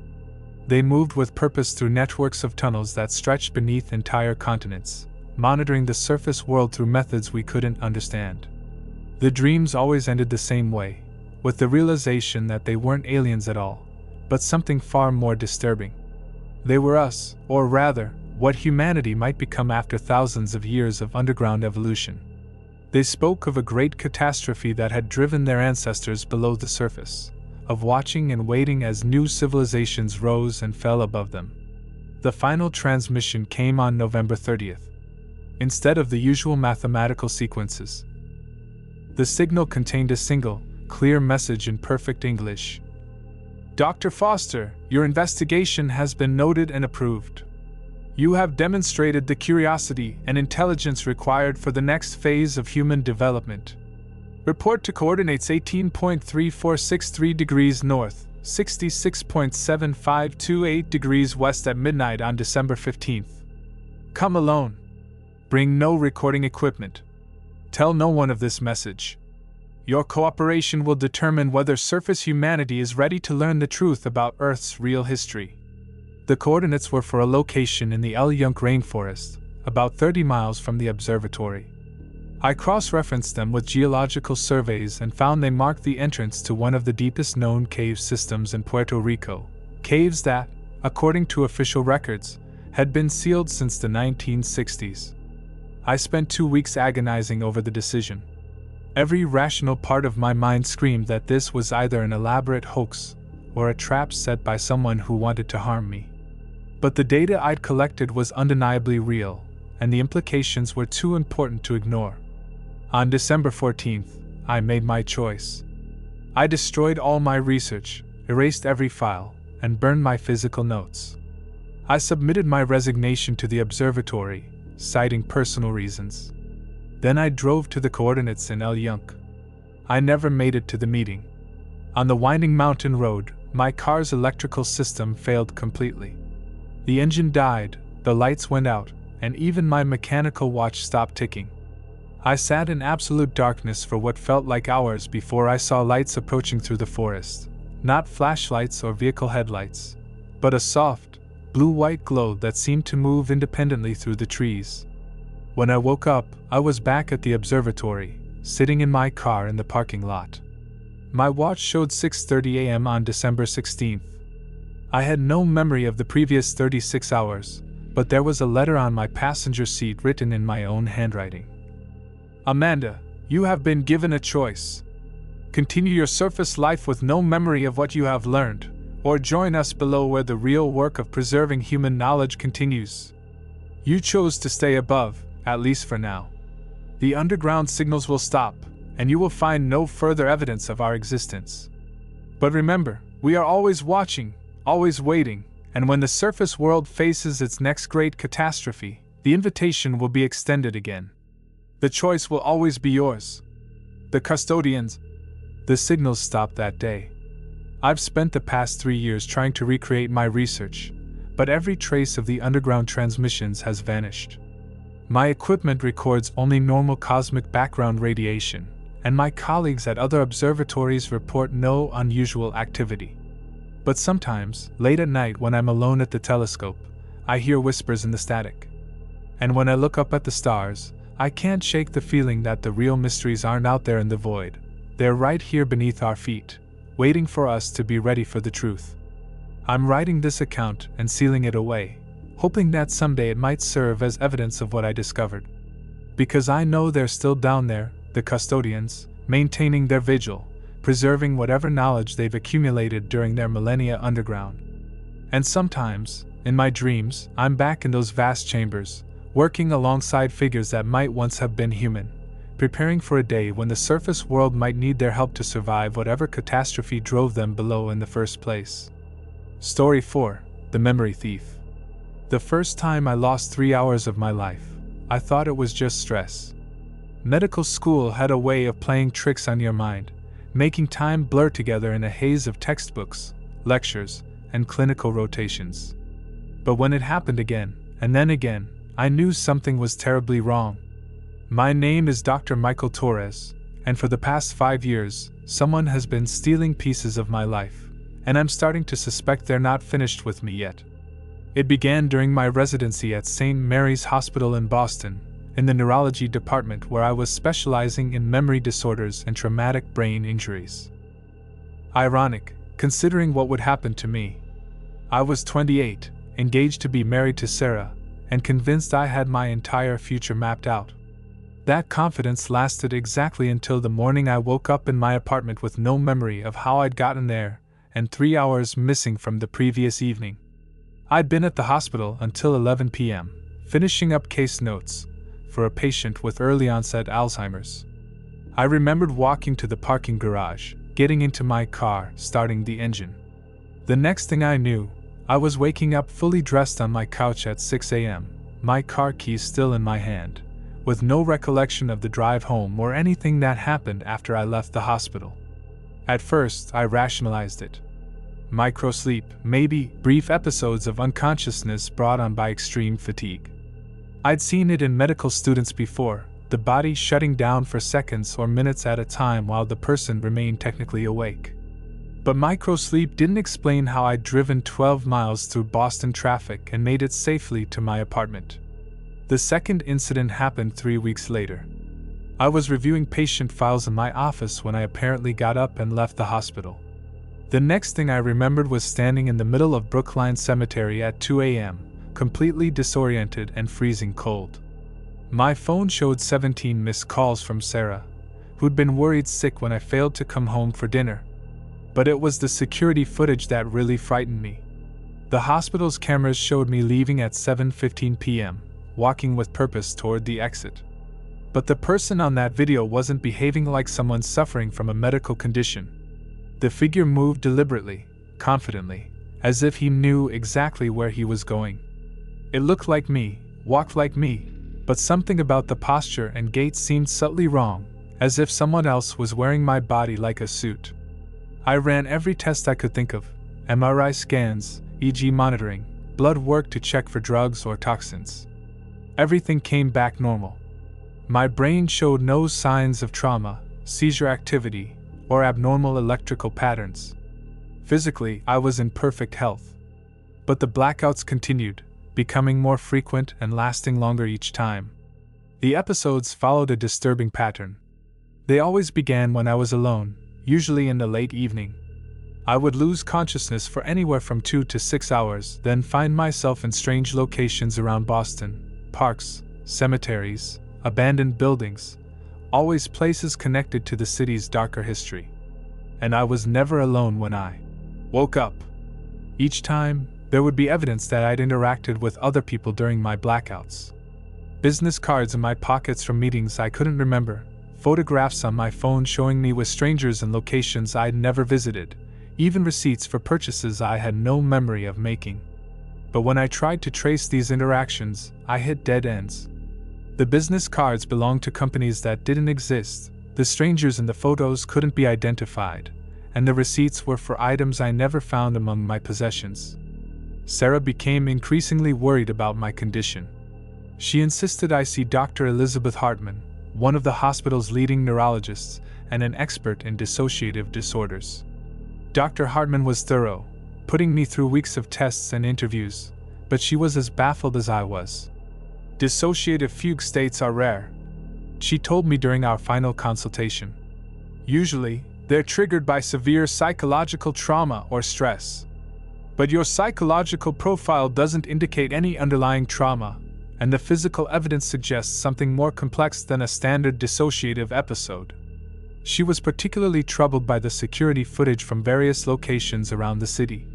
They moved with purpose through networks of tunnels that stretched beneath entire continents, monitoring the surface world through methods we couldn't understand. The dreams always ended the same way, with the realization that they weren't aliens at all, but something far more disturbing. They were us, or rather, what humanity might become after thousands of years of underground evolution. They spoke of a great catastrophe that had driven their ancestors below the surface, of watching and waiting as new civilizations rose and fell above them. The final transmission came on November 30th. Instead of the usual mathematical sequences, the signal contained a single, clear message in perfect English. Dr. Foster, your investigation has been noted and approved. You have demonstrated the curiosity and intelligence required for the next phase of human development. Report to coordinates 18.3463 degrees north, 66.7528 degrees west at midnight on December 15th. Come alone. Bring no recording equipment. Tell no one of this message. Your cooperation will determine whether surface humanity is ready to learn the truth about Earth's real history. The coordinates were for a location in the 𝒉𝒟𝒄 rainforest, about 30 miles from the observatory. I cross-referenced them with geological surveys and found they marked the entrance to one of the deepest known cave systems in Puerto Rico, caves that, according to official records, had been sealed since the 1960s. I spent 2 weeks agonizing over the decision. Every rational part of my mind screamed that this was either an elaborate hoax or a trap set by someone who wanted to harm me. But the data I'd collected was undeniably real, and the implications were too important to ignore. On December 14th, I made my choice. I destroyed all my research, erased every file, and burned my physical notes. I submitted my resignation to the observatory, citing personal reasons. Then I drove to the coordinates in 𝒉𝒟𝒄. I never made it to the meeting. On the winding mountain road, my car's electrical system failed completely. The engine died, the lights went out, and even my mechanical watch stopped ticking. I sat in absolute darkness for what felt like hours before I saw lights approaching through the forest. Not flashlights or vehicle headlights, but a soft, blue-white glow that seemed to move independently through the trees. When I woke up, I was back at the observatory, sitting in my car in the parking lot. My watch showed 6:30 a.m. on December 16th. I had no memory of the previous 36 hours, but there was a letter on my passenger seat written in my own handwriting. Amanda, you have been given a choice. Continue your surface life with no memory of what you have learned, or join us below where the real work of preserving human knowledge continues. You chose to stay above, at least for now. The underground signals will stop, and you will find no further evidence of our existence. But remember, we are always watching, always waiting, and when the surface world faces its next great catastrophe, the invitation will be extended again. The choice will always be yours. The custodians. The signals stopped that day. I've spent the past 3 years trying to recreate my research, but every trace of the underground transmissions has vanished. My equipment records only normal cosmic background radiation, and my colleagues at other observatories report no unusual activity. But sometimes, late at night when I'm alone at the telescope, I hear whispers in the static. And when I look up at the stars, I can't shake the feeling that the real mysteries aren't out there in the void. They're right here beneath our feet, waiting for us to be ready for the truth. I'm writing this account and sealing it away, hoping that someday it might serve as evidence of what I discovered. Because I know they're still down there, the custodians, maintaining their vigil, preserving whatever knowledge they've accumulated during their millennia underground. And sometimes, in my dreams, I'm back in those vast chambers, working alongside figures that might once have been human, preparing for a day when the surface world might need their help to survive whatever catastrophe drove them below in the first place. Story 4: The Memory Thief. The first time I lost 3 hours of my life, I thought it was just stress. Medical school had a way of playing tricks on your mind, making time blur together in a haze of textbooks, lectures, and clinical rotations. But when it happened again, and then again, I knew something was terribly wrong. My name is Dr. ᴄᴇʟᴄᴏ, and for the past 5 years, someone has been stealing pieces of my life, and I'm starting to suspect they're not finished with me yet. It began during my residency at St. Mary's Hospital in Boston, in the neurology department where I was specializing in memory disorders and traumatic brain injuries. Ironic, considering what would happen to me. I was 28, engaged to be married to Sarah, and convinced I had my entire future mapped out. That confidence lasted exactly until the morning I woke up in my apartment with no memory of how I'd gotten there, and 3 hours missing from the previous evening. I'd been at the hospital until 11 p.m., finishing up case notes for a patient with early-onset Alzheimer's. I remembered walking to the parking garage, getting into my car, starting the engine. The next thing I knew, I was waking up fully dressed on my couch at 6 a.m., my car keys still in my hand, with no recollection of the drive home or anything that happened after I left the hospital. At first, I rationalized it. Microsleep, maybe brief episodes of unconsciousness brought on by extreme fatigue. I'd seen it in medical students before, the body shutting down for seconds or minutes at a time while the person remained technically awake. But microsleep didn't explain how I'd driven 12 miles through Boston traffic and made it safely to my apartment. The second incident happened 3 weeks later. I was reviewing patient files in my office when I apparently got up and left the hospital. The next thing I remembered was standing in the middle of Brookline Cemetery at 2 a.m., completely disoriented and freezing cold. My phone showed 17 missed calls from Sarah, who'd been worried sick when I failed to come home for dinner. But it was the security footage that really frightened me. The hospital's cameras showed me leaving at 7:15 p.m., walking with purpose toward the exit. But the person on that video wasn't behaving like someone suffering from a medical condition. The figure moved deliberately, confidently, as if he knew exactly where he was going. It looked like me, walked like me, but something about the posture and gait seemed subtly wrong, as if someone else was wearing my body like a suit. I ran every test I could think of: MRI scans, EEG monitoring, blood work to check for drugs or toxins. Everything came back normal. My brain showed no signs of trauma, seizure activity, or abnormal electrical patterns. Physically, I was in perfect health. But the blackouts continued, becoming more frequent and lasting longer each time. The episodes followed a disturbing pattern. They always began when I was alone, usually in the late evening. I would lose consciousness for anywhere from 2 to 6 hours, then find myself in strange locations around Boston: parks, cemeteries, abandoned buildings, always places connected to the city's darker history. And I was never alone when I woke up. Each time, there would be evidence that I'd interacted with other people during my blackouts. Business cards in my pockets from meetings I couldn't remember, photographs on my phone showing me with strangers in locations I'd never visited, even receipts for purchases I had no memory of making. But when I tried to trace these interactions, I hit dead ends. The business cards belonged to companies that didn't exist, the strangers in the photos couldn't be identified, and the receipts were for items I never found among my possessions. Sarah became increasingly worried about my condition. She insisted I see Dr. Elizabeth Hartman, one of the hospital's leading neurologists and an expert in dissociative disorders. Dr. Hartman was thorough, putting me through weeks of tests and interviews, but she was as baffled as I was. Dissociative fugue states are rare, she told me during our final consultation. Usually, they're triggered by severe psychological trauma or stress. But your psychological profile doesn't indicate any underlying trauma, and the physical evidence suggests something more complex than a standard dissociative episode. She was particularly troubled by the security footage from various locations around the city.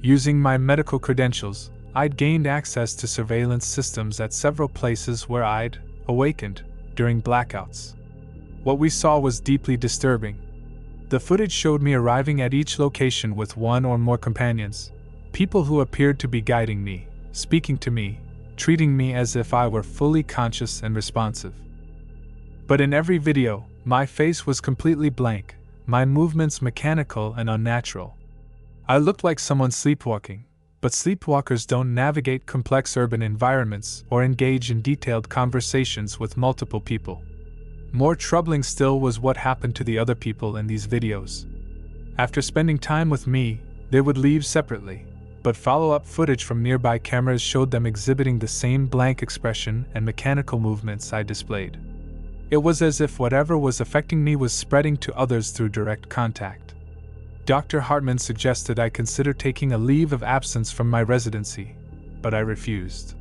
Using my medical credentials, I'd gained access to surveillance systems at several places where I'd awakened during blackouts. What we saw was deeply disturbing. The footage showed me arriving at each location with one or more companions, people who appeared to be guiding me, speaking to me, treating me as if I were fully conscious and responsive. But in every video, my face was completely blank, my movements mechanical and unnatural. I looked like someone sleepwalking, but sleepwalkers don't navigate complex urban environments or engage in detailed conversations with multiple people. More troubling still was what happened to the other people in these videos. After spending time with me, they would leave separately, but follow-up footage from nearby cameras showed them exhibiting the same blank expression and mechanical movements I displayed. It was as if whatever was affecting me was spreading to others through direct contact. Dr. Hartman suggested I consider taking a leave of absence from my residency, but I refused.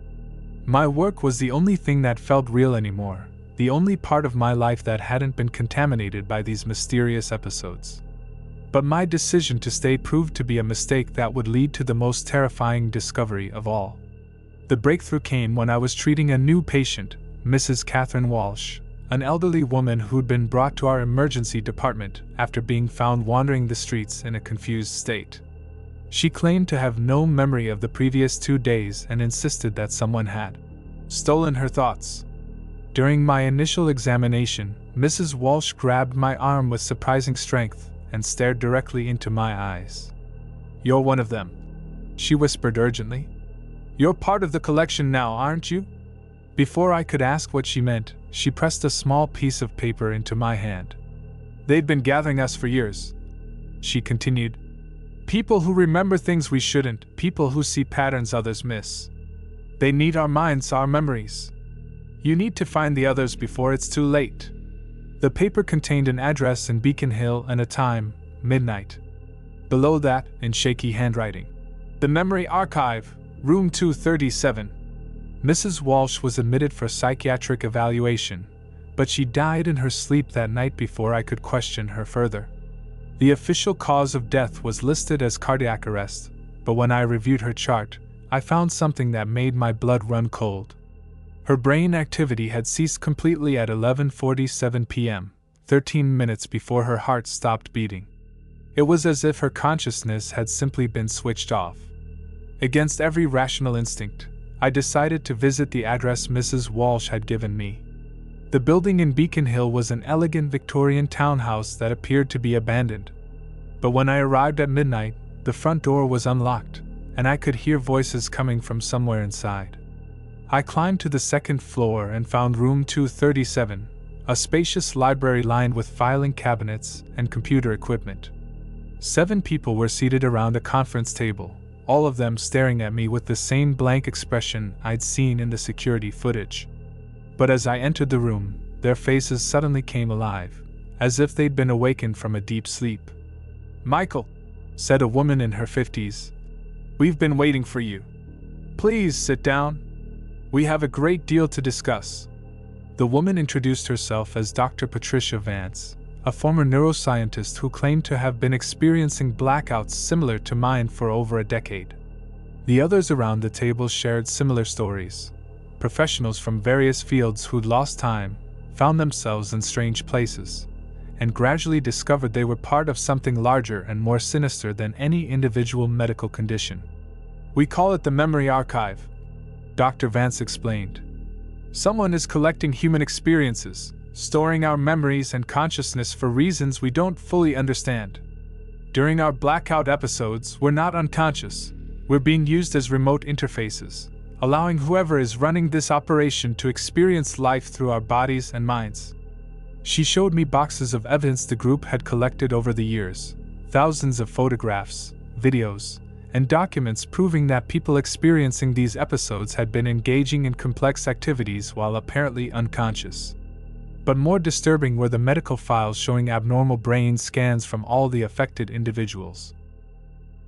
My work was the only thing that felt real anymore, the only part of my life that hadn't been contaminated by these mysterious episodes. But my decision to stay proved to be a mistake that would lead to the most terrifying discovery of all. The breakthrough came when I was treating a new patient, Mrs. Catherine Walsh, an elderly woman who'd been brought to our emergency department after being found wandering the streets in a confused state. She claimed to have no memory of the previous 2 days and insisted that someone had stolen her thoughts. During my initial examination, Mrs. Walsh grabbed my arm with surprising strength and stared directly into my eyes. "You're one of them," she whispered urgently. "You're part of the collection now, aren't you?" Before I could ask what she meant, she pressed a small piece of paper into my hand. "They've been gathering us for years," she continued. "People who remember things we shouldn't, people who see patterns others miss. They need our minds, our memories. You need to find the others before it's too late." The paper contained an address in Beacon Hill and a time, midnight. Below that, in shaky handwriting, "The Memory Archive, Room 237. Mrs. Walsh was admitted for psychiatric evaluation, but she died in her sleep that night before I could question her further. The official cause of death was listed as cardiac arrest, but when I reviewed her chart, I found something that made my blood run cold. Her brain activity had ceased completely at 11:47 p.m., 13 minutes before her heart stopped beating. It was as if her consciousness had simply been switched off. Against every rational instinct, I decided to visit the address Mrs. Walsh had given me. The building in Beacon Hill was an elegant Victorian townhouse that appeared to be abandoned. But when I arrived at midnight, the front door was unlocked, and I could hear voices coming from somewhere inside. I climbed to the second floor and found room 237, a spacious library lined with filing cabinets and computer equipment. 7 people were seated around a conference table, all of them staring at me with the same blank expression I'd seen in the security footage. But as I entered the room, their faces suddenly came alive, as if they'd been awakened from a deep sleep. "Michael," said a woman in her 50s, "we've been waiting for you. Please sit down. We have a great deal to discuss." The woman introduced herself as Dr. Patricia Vance, a former neuroscientist who claimed to have been experiencing blackouts similar to mine for over a decade. The others around the table shared similar stories. Professionals from various fields who'd lost time, found themselves in strange places, and gradually discovered they were part of something larger and more sinister than any individual medical condition. "We call it the Memory Archive," Dr. Vance explained. "Someone is collecting human experiences, storing our memories and consciousness for reasons we don't fully understand. During our blackout episodes, we're not unconscious. We're being used as remote interfaces, allowing whoever is running this operation to experience life through our bodies and minds." She showed me boxes of evidence the group had collected over the years, thousands of photographs, videos, and documents proving that people experiencing these episodes had been engaging in complex activities while apparently unconscious. But more disturbing were the medical files showing abnormal brain scans from all the affected individuals.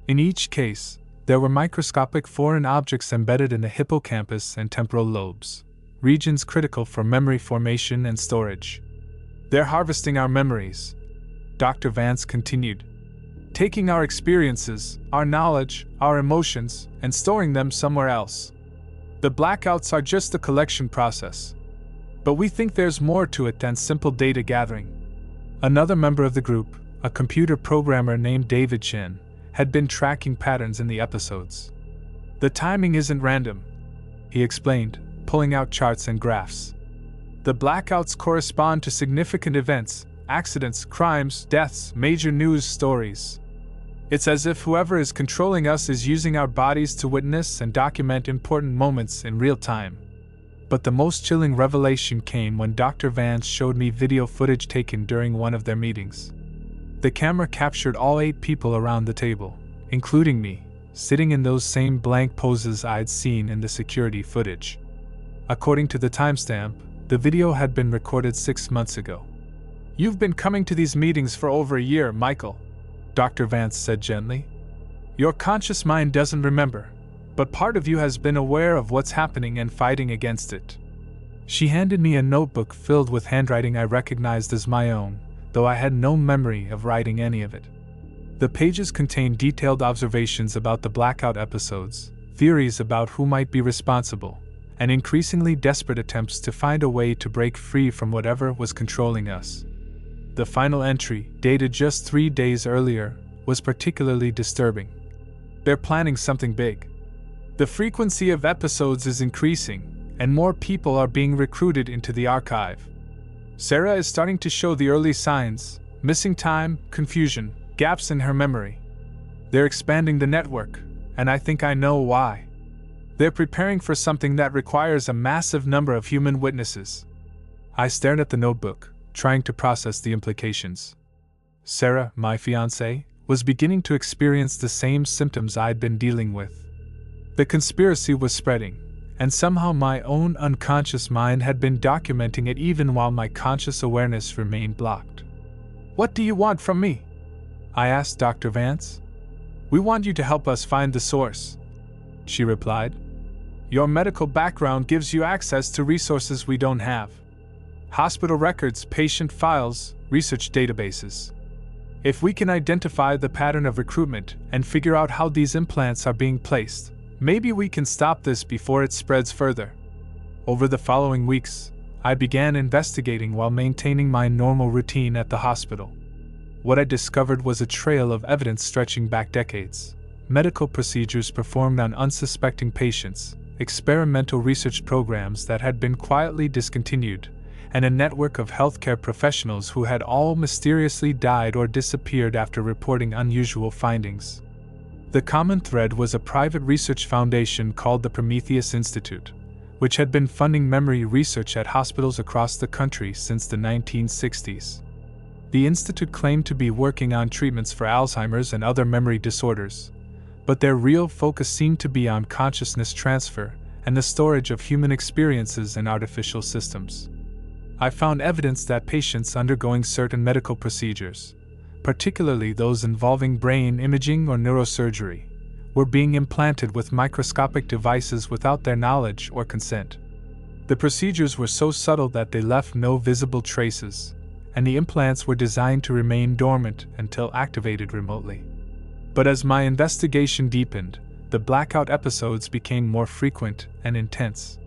In each case, there were microscopic foreign objects embedded in the hippocampus and temporal lobes, regions critical for memory formation and storage. "They're harvesting our memories," Dr. Vance continued, "taking our experiences, our knowledge, our emotions, and storing them somewhere else. The blackouts are just the collection process. But we think there's more to it than simple data gathering." Another member of the group, a computer programmer named David Chen, had been tracking patterns in the episodes. "The timing isn't random," he explained, pulling out charts and graphs. "The blackouts correspond to significant events, accidents, crimes, deaths, major news stories. It's as if whoever is controlling us is using our bodies to witness and document important moments in real time." But the most chilling revelation came when Dr. Vance showed me video footage taken during one of their meetings. The camera captured all 8 people around the table, including me, sitting in those same blank poses I'd seen in the security footage. According to the timestamp, the video had been recorded 6 months ago. "You've been coming to these meetings for over a year, Michael," Dr. Vance said gently. "Your conscious mind doesn't remember, but part of you has been aware of what's happening and fighting against it. She handed me a notebook filled with handwriting I recognized as my own, though I had no memory of writing any of it. The pages contained detailed observations about the blackout episodes, theories about who might be responsible, and increasingly desperate attempts to find a way to break free from whatever was controlling us. The final entry, dated just 3 days earlier, was particularly disturbing. They're planning something big. The frequency of episodes is increasing, and more people are being recruited into the archive. Sarah is starting to show the early signs: missing time, confusion, gaps in her memory. They're expanding the network, and I think I know why. They're preparing for something that requires a massive number of human witnesses. I stared at the notebook, trying to process the implications. Sarah, my fiancée, was beginning to experience the same symptoms I'd been dealing with. The conspiracy was spreading, and somehow my own unconscious mind had been documenting it even while my conscious awareness remained blocked. "What do you want from me?" I asked Dr. Vance. "We want you to help us find the source," she replied. "Your medical background gives you access to resources we don't have. Hospital records, patient files, research databases. If we can identify the pattern of recruitment and figure out how these implants are being placed, maybe we can stop this before it spreads further." Over the following weeks, I began investigating while maintaining my normal routine at the hospital. What I discovered was a trail of evidence stretching back decades: medical procedures performed on unsuspecting patients, experimental research programs that had been quietly discontinued, and a network of healthcare professionals who had all mysteriously died or disappeared after reporting unusual findings. The common thread was a private research foundation called the Prometheus Institute, which had been funding memory research at hospitals across the country since the 1960s. The institute claimed to be working on treatments for Alzheimer's and other memory disorders, but their real focus seemed to be on consciousness transfer and the storage of human experiences in artificial systems. I found evidence that patients undergoing certain medical procedures, particularly those involving brain imaging or neurosurgery, were being implanted with microscopic devices without their knowledge or consent. The procedures were so subtle that they left no visible traces, and the implants were designed to remain dormant until activated remotely. But as my investigation deepened, the blackout episodes became more frequent and intense.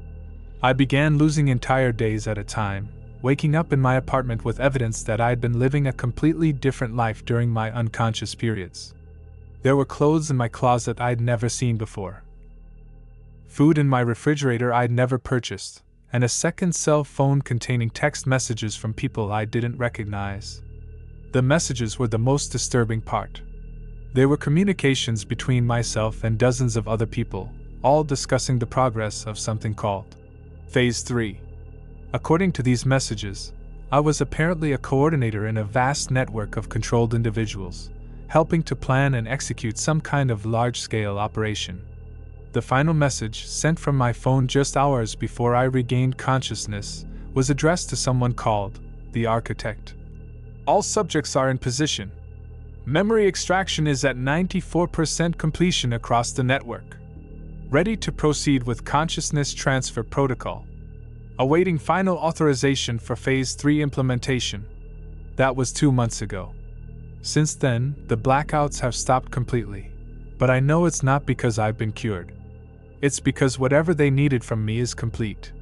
I began losing entire days at a time, waking up in my apartment with evidence that I'd been living a completely different life during my unconscious periods. There were clothes in my closet I'd never seen before, food in my refrigerator I'd never purchased, and a second cell phone containing text messages from people I didn't recognize. The messages were the most disturbing part. They were communications between myself and dozens of other people, all discussing the progress of something called Phase 3. According to these messages, I was apparently a coordinator in a vast network of controlled individuals, helping to plan and execute some kind of large-scale operation. The final message, sent from my phone just hours before I regained consciousness, was addressed to someone called the Architect. "All subjects are in position. Memory extraction is at 94% completion across the network. Ready to proceed with consciousness transfer protocol. Awaiting final authorization for Phase 3 implementation." That was 2 months ago. Since then, the blackouts have stopped completely, but I know it's not because I've been cured. It's because whatever they needed from me is complete.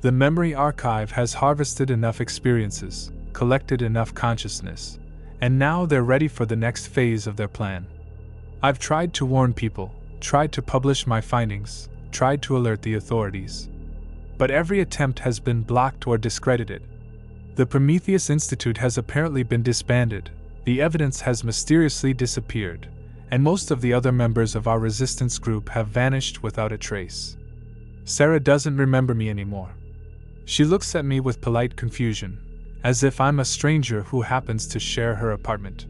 The memory archive has harvested enough experiences, collected enough consciousness, and now they're ready for the next phase of their plan. I've tried to warn people, tried to publish my findings, tried to alert the authorities. But every attempt has been blocked or discredited. The Prometheus Institute has apparently been disbanded, the evidence has mysteriously disappeared, and most of the other members of our resistance group have vanished without a trace. Sarah doesn't remember me anymore. She looks at me with polite confusion, as if I'm a stranger who happens to share her apartment.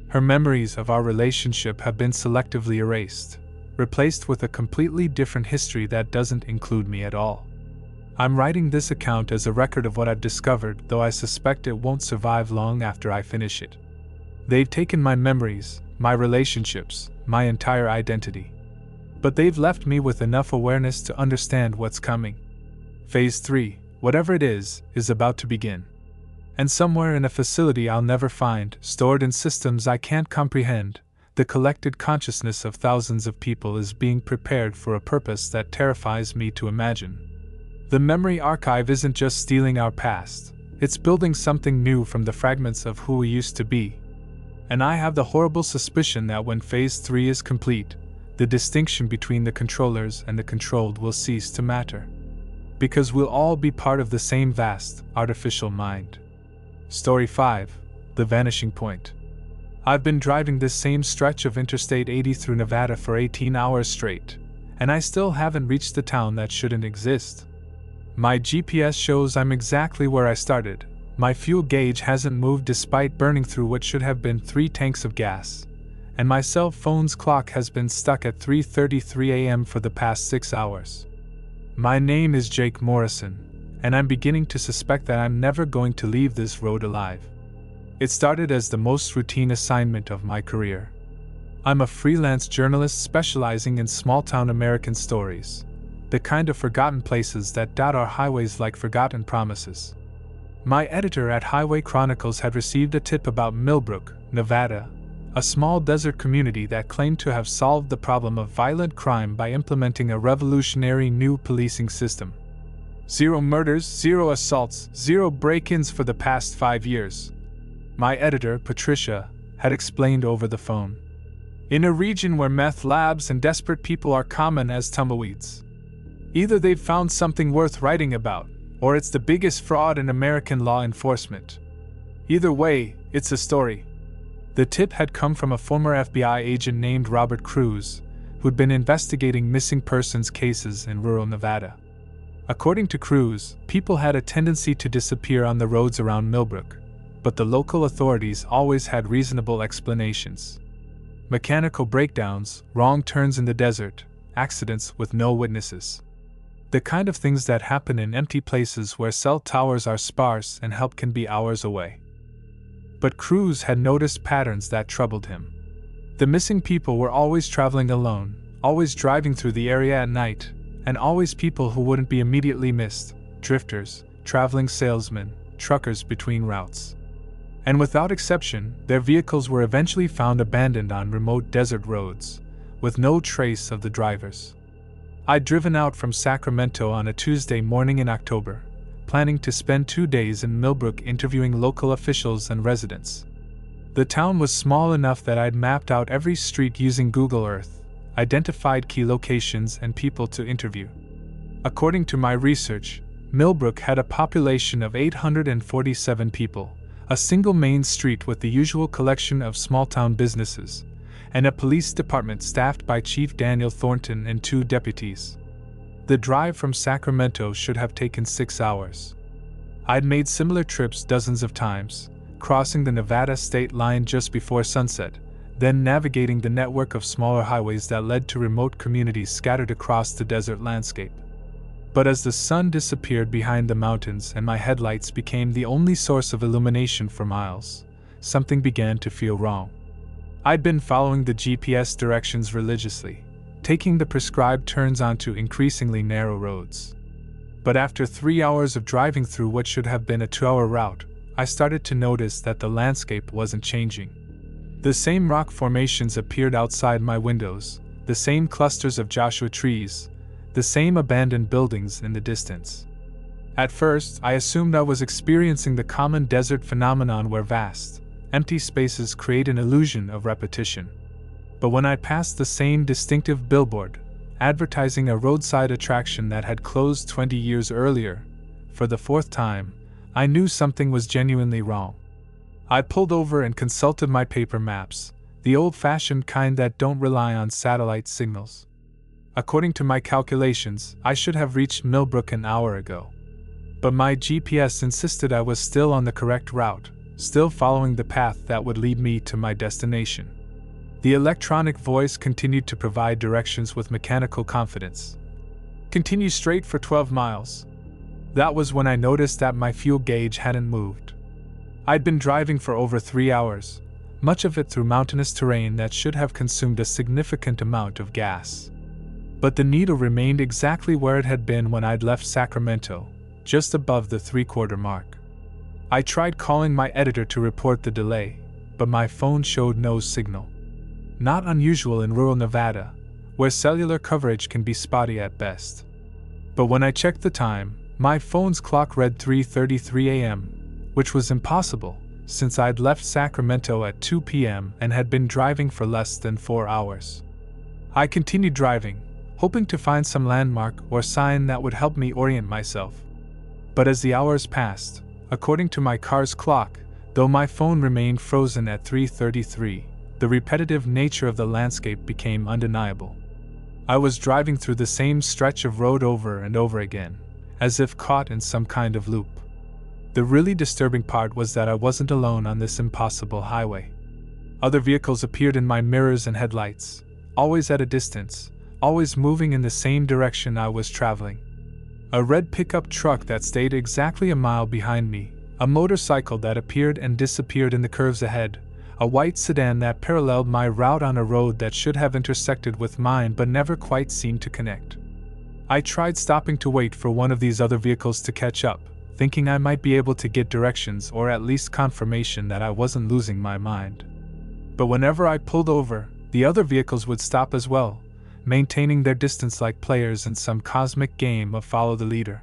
Her memories of our relationship have been selectively erased, replaced with a completely different history that doesn't include me at all. I'm writing this account as a record of what I've discovered, though I suspect it won't survive long after I finish it. They've taken my memories, my relationships, my entire identity. But they've left me with enough awareness to understand what's coming. Phase 3, whatever it is about to begin. And somewhere in a facility I'll never find, stored in systems I can't comprehend, the collected consciousness of thousands of people is being prepared for a purpose that terrifies me to imagine. The memory archive isn't just stealing our past, it's building something new from the fragments of who we used to be. And I have the horrible suspicion that when Phase 3 is complete, the distinction between the controllers and the controlled will cease to matter. Because we'll all be part of the same vast, artificial mind. Story 5. The Vanishing Point. I've been driving this same stretch of Interstate 80 through Nevada for 18 hours straight, and I still haven't reached the town that shouldn't exist. My GPS shows I'm exactly where I started. My fuel gauge hasn't moved despite burning through what should have been 3 tanks of gas, and my cell phone's clock has been stuck at 3:33 a.m. for the past 6 hours. My name is Jake Morrison, and I'm beginning to suspect that I'm never going to leave this road alive. It started as the most routine assignment of my career. I'm a freelance journalist specializing in small-town American stories, the kind of forgotten places that dot our highways like forgotten promises. My editor at Highway Chronicles had received a tip about Millbrook, Nevada, a small desert community that claimed to have solved the problem of violent crime by implementing a revolutionary new policing system. 0 murders, 0 assaults, 0 break-ins for the past 5 years. My editor, Patricia, had explained over the phone. In a region where meth labs and desperate people are common as tumbleweeds. Either they've found something worth writing about, or it's the biggest fraud in American law enforcement. Either way, it's a story. The tip had come from a former FBI agent named Robert Cruz, who'd been investigating missing persons cases in rural Nevada. According to Cruz, people had a tendency to disappear on the roads around Millbrook, but the local authorities always had reasonable explanations. Mechanical breakdowns, wrong turns in the desert, accidents with no witnesses. The kind of things that happen in empty places where cell towers are sparse and help can be hours away. But Cruz had noticed patterns that troubled him. The missing people were always traveling alone, always driving through the area at night, and always people who wouldn't be immediately missed, drifters, traveling salesmen, truckers between routes. And without exception, their vehicles were eventually found abandoned on remote desert roads, with no trace of the drivers. I'd driven out from Sacramento on a Tuesday morning in October, planning to spend 2 days in Millbrook interviewing local officials and residents. The town was small enough that I'd mapped out every street using Google Earth, identified key locations and people to interview. According to my research, Millbrook had a population of 847 people, a single main street with the usual collection of small-town businesses, and a police department staffed by Chief Daniel Thornton and 2 deputies. The drive from Sacramento should have taken 6 hours. I'd made similar trips dozens of times, crossing the Nevada state line just before sunset, then navigating the network of smaller highways that led to remote communities scattered across the desert landscape. But as the sun disappeared behind the mountains and my headlights became the only source of illumination for miles, something began to feel wrong. I'd been following the GPS directions religiously, taking the prescribed turns onto increasingly narrow roads. But after 3 hours of driving through what should have been a 2-hour route, I started to notice that the landscape wasn't changing. The same rock formations appeared outside my windows, the same clusters of Joshua trees, the same abandoned buildings in the distance. At first, I assumed I was experiencing the common desert phenomenon where vast, empty spaces create an illusion of repetition. But when I passed the same distinctive billboard, advertising a roadside attraction that had closed 20 years earlier, for the 4th time, I knew something was genuinely wrong. I pulled over and consulted my paper maps, the old-fashioned kind that don't rely on satellite signals. According to my calculations, I should have reached Millbrook an hour ago. But my GPS insisted I was still on the correct route, still following the path that would lead me to my destination. The electronic voice continued to provide directions with mechanical confidence. Continue straight for 12 miles. That was when I noticed that my fuel gauge hadn't moved. I'd been driving for over 3 hours, much of it through mountainous terrain that should have consumed a significant amount of gas. But the needle remained exactly where it had been when I'd left Sacramento, just above the 3/4 mark. I tried calling my editor to report the delay, but my phone showed no signal. Not unusual in rural Nevada, where cellular coverage can be spotty at best. But when I checked the time, my phone's clock read 3:33 a.m., which was impossible, since I'd left Sacramento at 2 p.m. and had been driving for less than 4 hours. I continued driving, hoping to find some landmark or sign that would help me orient myself. But as the hours passed, according to my car's clock, though my phone remained frozen at 3:33, the repetitive nature of the landscape became undeniable. I was driving through the same stretch of road over and over again, as if caught in some kind of loop. The really disturbing part was that I wasn't alone on this impossible highway. Other vehicles appeared in my mirrors and headlights, always at a distance, always moving in the same direction I was traveling. A red pickup truck that stayed exactly a mile behind me, a motorcycle that appeared and disappeared in the curves ahead, a white sedan that paralleled my route on a road that should have intersected with mine but never quite seemed to connect. I tried stopping to wait for one of these other vehicles to catch up, thinking I might be able to get directions or at least confirmation that I wasn't losing my mind. But whenever I pulled over, the other vehicles would stop as well, maintaining their distance like players in some cosmic game of follow the leader.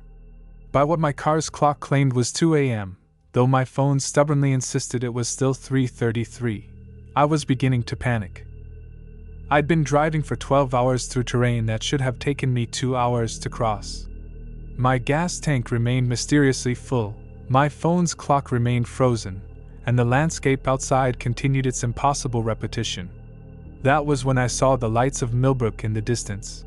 By what my car's clock claimed was 2 a.m., though my phone stubbornly insisted it was still 3:33, I was beginning to panic. I'd been driving for 12 hours through terrain that should have taken me 2 hours to cross. My gas tank remained mysteriously full, my phone's clock remained frozen, and the landscape outside continued its impossible repetition. That was when I saw the lights of Millbrook in the distance.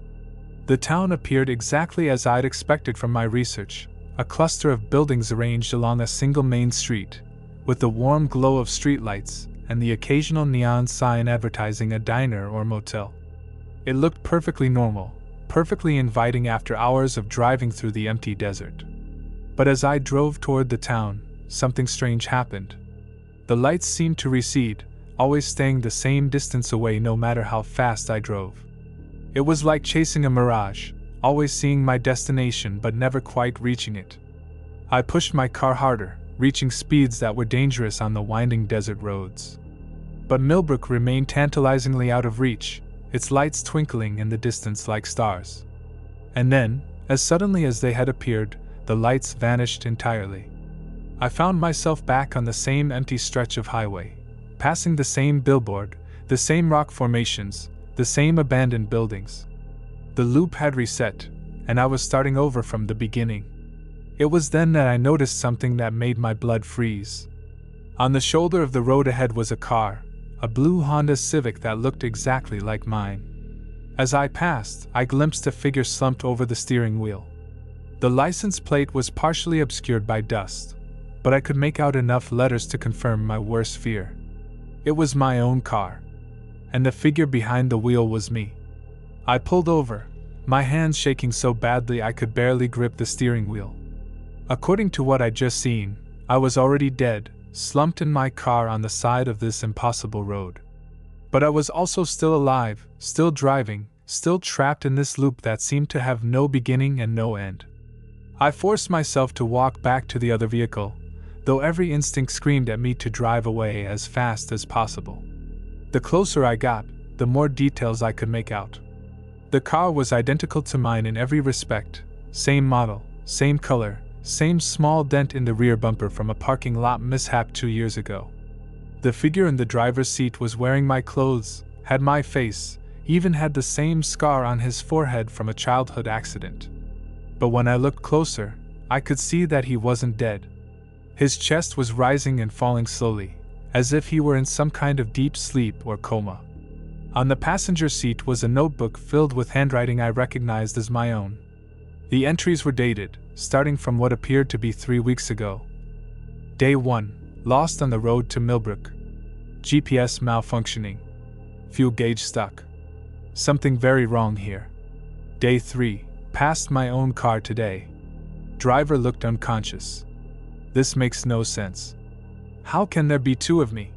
The town appeared exactly as I'd expected from my research, a cluster of buildings arranged along a single main street, with the warm glow of streetlights and the occasional neon sign advertising a diner or motel. It looked perfectly normal, perfectly inviting after hours of driving through the empty desert. But as I drove toward the town, something strange happened. The lights seemed to recede, always staying the same distance away no matter how fast I drove. It was like chasing a mirage, always seeing my destination but never quite reaching it. I pushed my car harder, reaching speeds that were dangerous on the winding desert roads. But Millbrook remained tantalizingly out of reach, its lights twinkling in the distance like stars. And then, as suddenly as they had appeared, the lights vanished entirely. I found myself back on the same empty stretch of highway, passing the same billboard, the same rock formations, the same abandoned buildings. The loop had reset, and I was starting over from the beginning. It was then that I noticed something that made my blood freeze. On the shoulder of the road ahead was a car, a blue Honda Civic that looked exactly like mine. As I passed, I glimpsed a figure slumped over the steering wheel. The license plate was partially obscured by dust, but I could make out enough letters to confirm my worst fear. It was my own car, and the figure behind the wheel was me. I pulled over, my hands shaking so badly I could barely grip the steering wheel. According to what I'd just seen, I was already dead, slumped in my car on the side of this impossible road. But I was also still alive, still driving, still trapped in this loop that seemed to have no beginning and no end. I forced myself to walk back to the other vehicle, though every instinct screamed at me to drive away as fast as possible. The closer I got, the more details I could make out. The car was identical to mine in every respect, same model, same color, same small dent in the rear bumper from a parking lot mishap 2 years ago. The figure in the driver's seat was wearing my clothes, had my face, even had the same scar on his forehead from a childhood accident. But when I looked closer, I could see that he wasn't dead. His chest was rising and falling slowly, as if he were in some kind of deep sleep or coma. On the passenger seat was a notebook filled with handwriting I recognized as my own. The entries were dated, starting from what appeared to be 3 weeks ago. Day 1, lost on the road to Millbrook. GPS malfunctioning. Fuel gauge stuck. Something very wrong here. Day 3, passed my own car today. Driver looked unconscious. This makes no sense. How can there be 2 of me?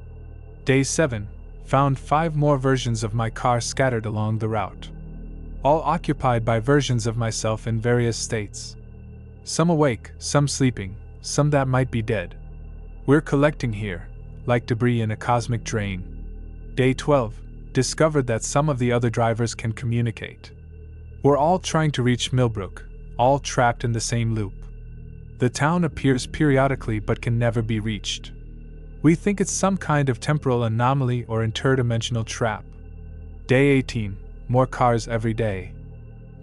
Day 7, found 5 more versions of my car scattered along the route, all occupied by versions of myself in various states. Some awake, some sleeping, some that might be dead. We're collecting here, like debris in a cosmic drain. Day 12, discovered that some of the other drivers can communicate. We're all trying to reach Millbrook, all trapped in the same loop. The town appears periodically but can never be reached. We think it's some kind of temporal anomaly or interdimensional trap. Day 18, more cars every day.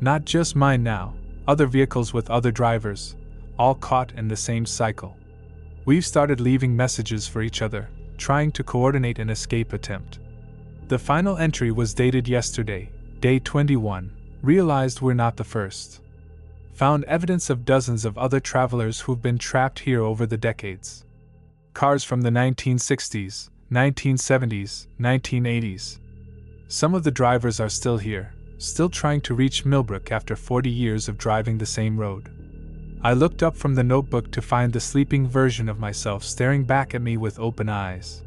Not just mine now, other vehicles with other drivers, all caught in the same cycle. We've started leaving messages for each other, trying to coordinate an escape attempt. The final entry was dated yesterday, day 21, realized we're not the first. Found evidence of dozens of other travelers who've been trapped here over the decades. Cars from the 1960s, 1970s, 1980s. Some of the drivers are still here, still trying to reach Millbrook after 40 years of driving the same road. I looked up from the notebook to find the sleeping version of myself staring back at me with open eyes.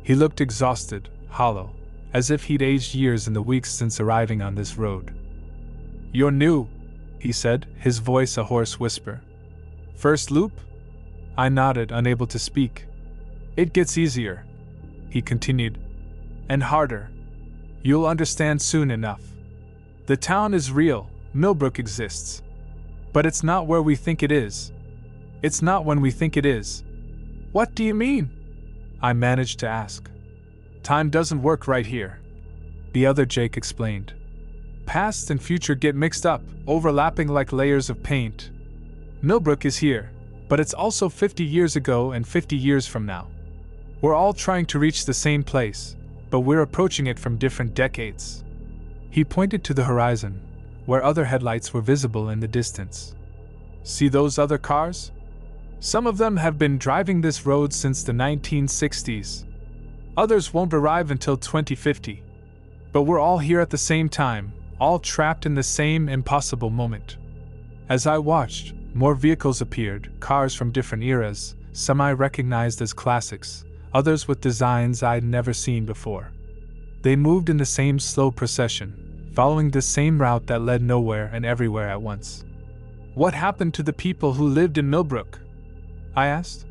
He looked exhausted, hollow, as if he'd aged years in the weeks since arriving on this road. "You're new," he said, his voice a hoarse whisper. "First loop?" I nodded, unable to speak. "It gets easier," he continued. "And harder. You'll understand soon enough. The town is real, Millbrook exists. But it's not where we think it is. It's not when we think it is." "What do you mean?" I managed to ask. "Time doesn't work right here," the other Jake explained. "Past and future get mixed up, overlapping like layers of paint. Millbrook is here, but it's also 50 years ago and 50 years from now. We're all trying to reach the same place, but we're approaching it from different decades." He pointed to the horizon, where other headlights were visible in the distance. "See those other cars? Some of them have been driving this road since the 1960s. Others won't arrive until 2050. But we're all here at the same time, all trapped in the same impossible moment." As I watched, more vehicles appeared, cars from different eras, some I recognized as classics, others with designs I'd never seen before. They moved in the same slow procession, following the same route that led nowhere and everywhere at once. "What happened to the people who lived in Millbrook?" I asked.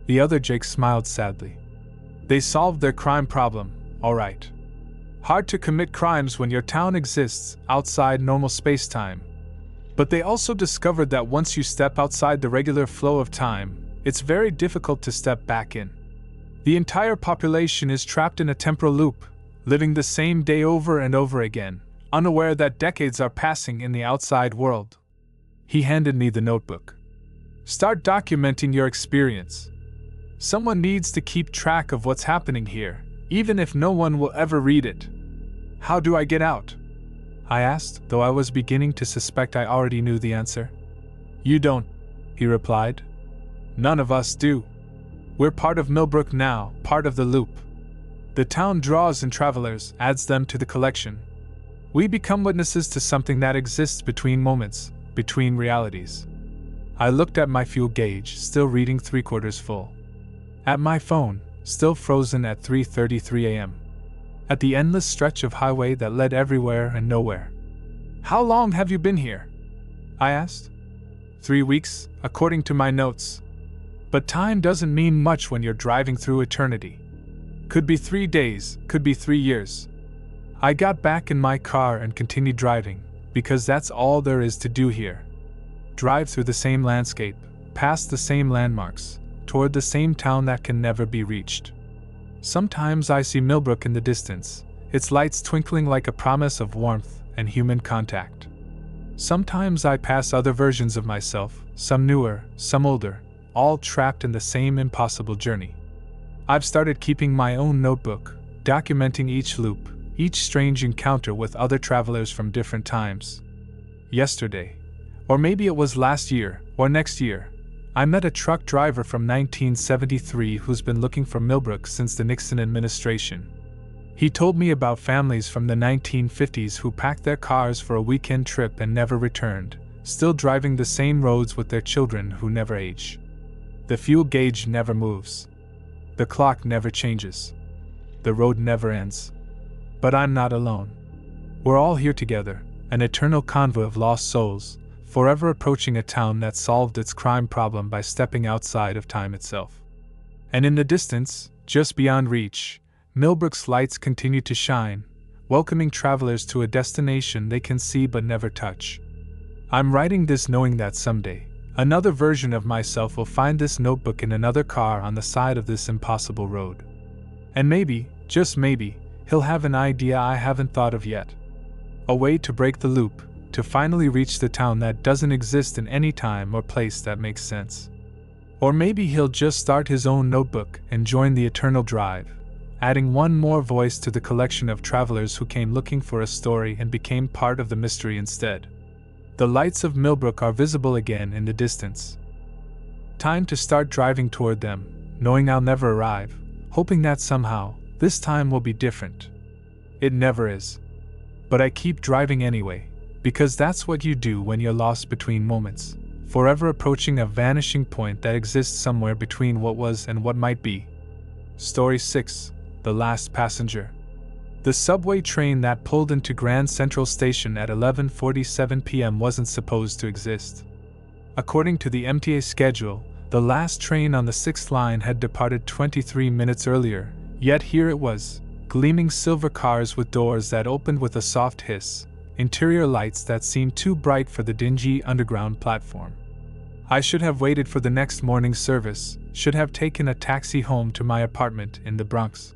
The other Jake smiled sadly. "They solved their crime problem, all right. Hard to commit crimes when your town exists outside normal space-time. But they also discovered that once you step outside the regular flow of time, it's very difficult to step back in. The entire population is trapped in a temporal loop, living the same day over and over again, unaware that decades are passing in the outside world." He handed me the notebook. "Start documenting your experience. Someone needs to keep track of what's happening here, even if no one will ever read it." "How do I get out?" I asked, though I was beginning to suspect I already knew the answer. "You don't," he replied. "None of us do. We're part of Millbrook now, part of the loop. The town draws in travelers, adds them to the collection. We become witnesses to something that exists between moments, between realities." I looked at my fuel gauge, still reading 3/4 full. At my phone, still frozen at 3:33 a.m. At the endless stretch of highway that led everywhere and nowhere. "How long have you been here?" I asked. 3 weeks, according to my notes. But time doesn't mean much when you're driving through eternity. Could be 3 days, could be 3 years. I got back in my car and continued driving, because that's all there is to do here. Drive through the same landscape, past the same landmarks, toward the same town that can never be reached. Sometimes I see Millbrook in the distance, its lights twinkling like a promise of warmth and human contact. Sometimes I pass other versions of myself, some newer, some older, all trapped in the same impossible journey. I've started keeping my own notebook, documenting each loop, each strange encounter with other travelers from different times. Yesterday, or maybe it was last year, or next year, I met a truck driver from 1973 who's been looking for Millbrook since the Nixon administration. He told me about families from the 1950s who packed their cars for a weekend trip and never returned, still driving the same roads with their children who never age. The fuel gauge never moves. The clock never changes. The road never ends. But I'm not alone. We're all here together, an eternal convoy of lost souls, forever approaching a town that solved its crime problem by stepping outside of time itself. And in the distance, just beyond reach, Millbrook's lights continue to shine, welcoming travelers to a destination they can see but never touch. I'm writing this knowing that someday, another version of myself will find this notebook in another car on the side of this impossible road. And maybe, just maybe, he'll have an idea I haven't thought of yet. A way to break the loop, to finally reach the town that doesn't exist in any time or place that makes sense. Or maybe he'll just start his own notebook and join the eternal drive, adding one more voice to the collection of travelers who came looking for a story and became part of the mystery instead. The lights of Millbrook are visible again in the distance. Time to start driving toward them, knowing I'll never arrive, hoping that somehow, this time will be different. It never is. But I keep driving anyway, because that's what you do when you're lost between moments, forever approaching a vanishing point that exists somewhere between what was and what might be. Story 6. The Last Passenger. The subway train that pulled into Grand Central Station at 11:47 p.m. wasn't supposed to exist. According to the MTA schedule, the last train on the 6th line had departed 23 minutes earlier, yet here it was, gleaming silver cars with doors that opened with a soft hiss, interior lights that seemed too bright for the dingy underground platform. I should have waited for the next morning's service, should have taken a taxi home to my apartment in the Bronx.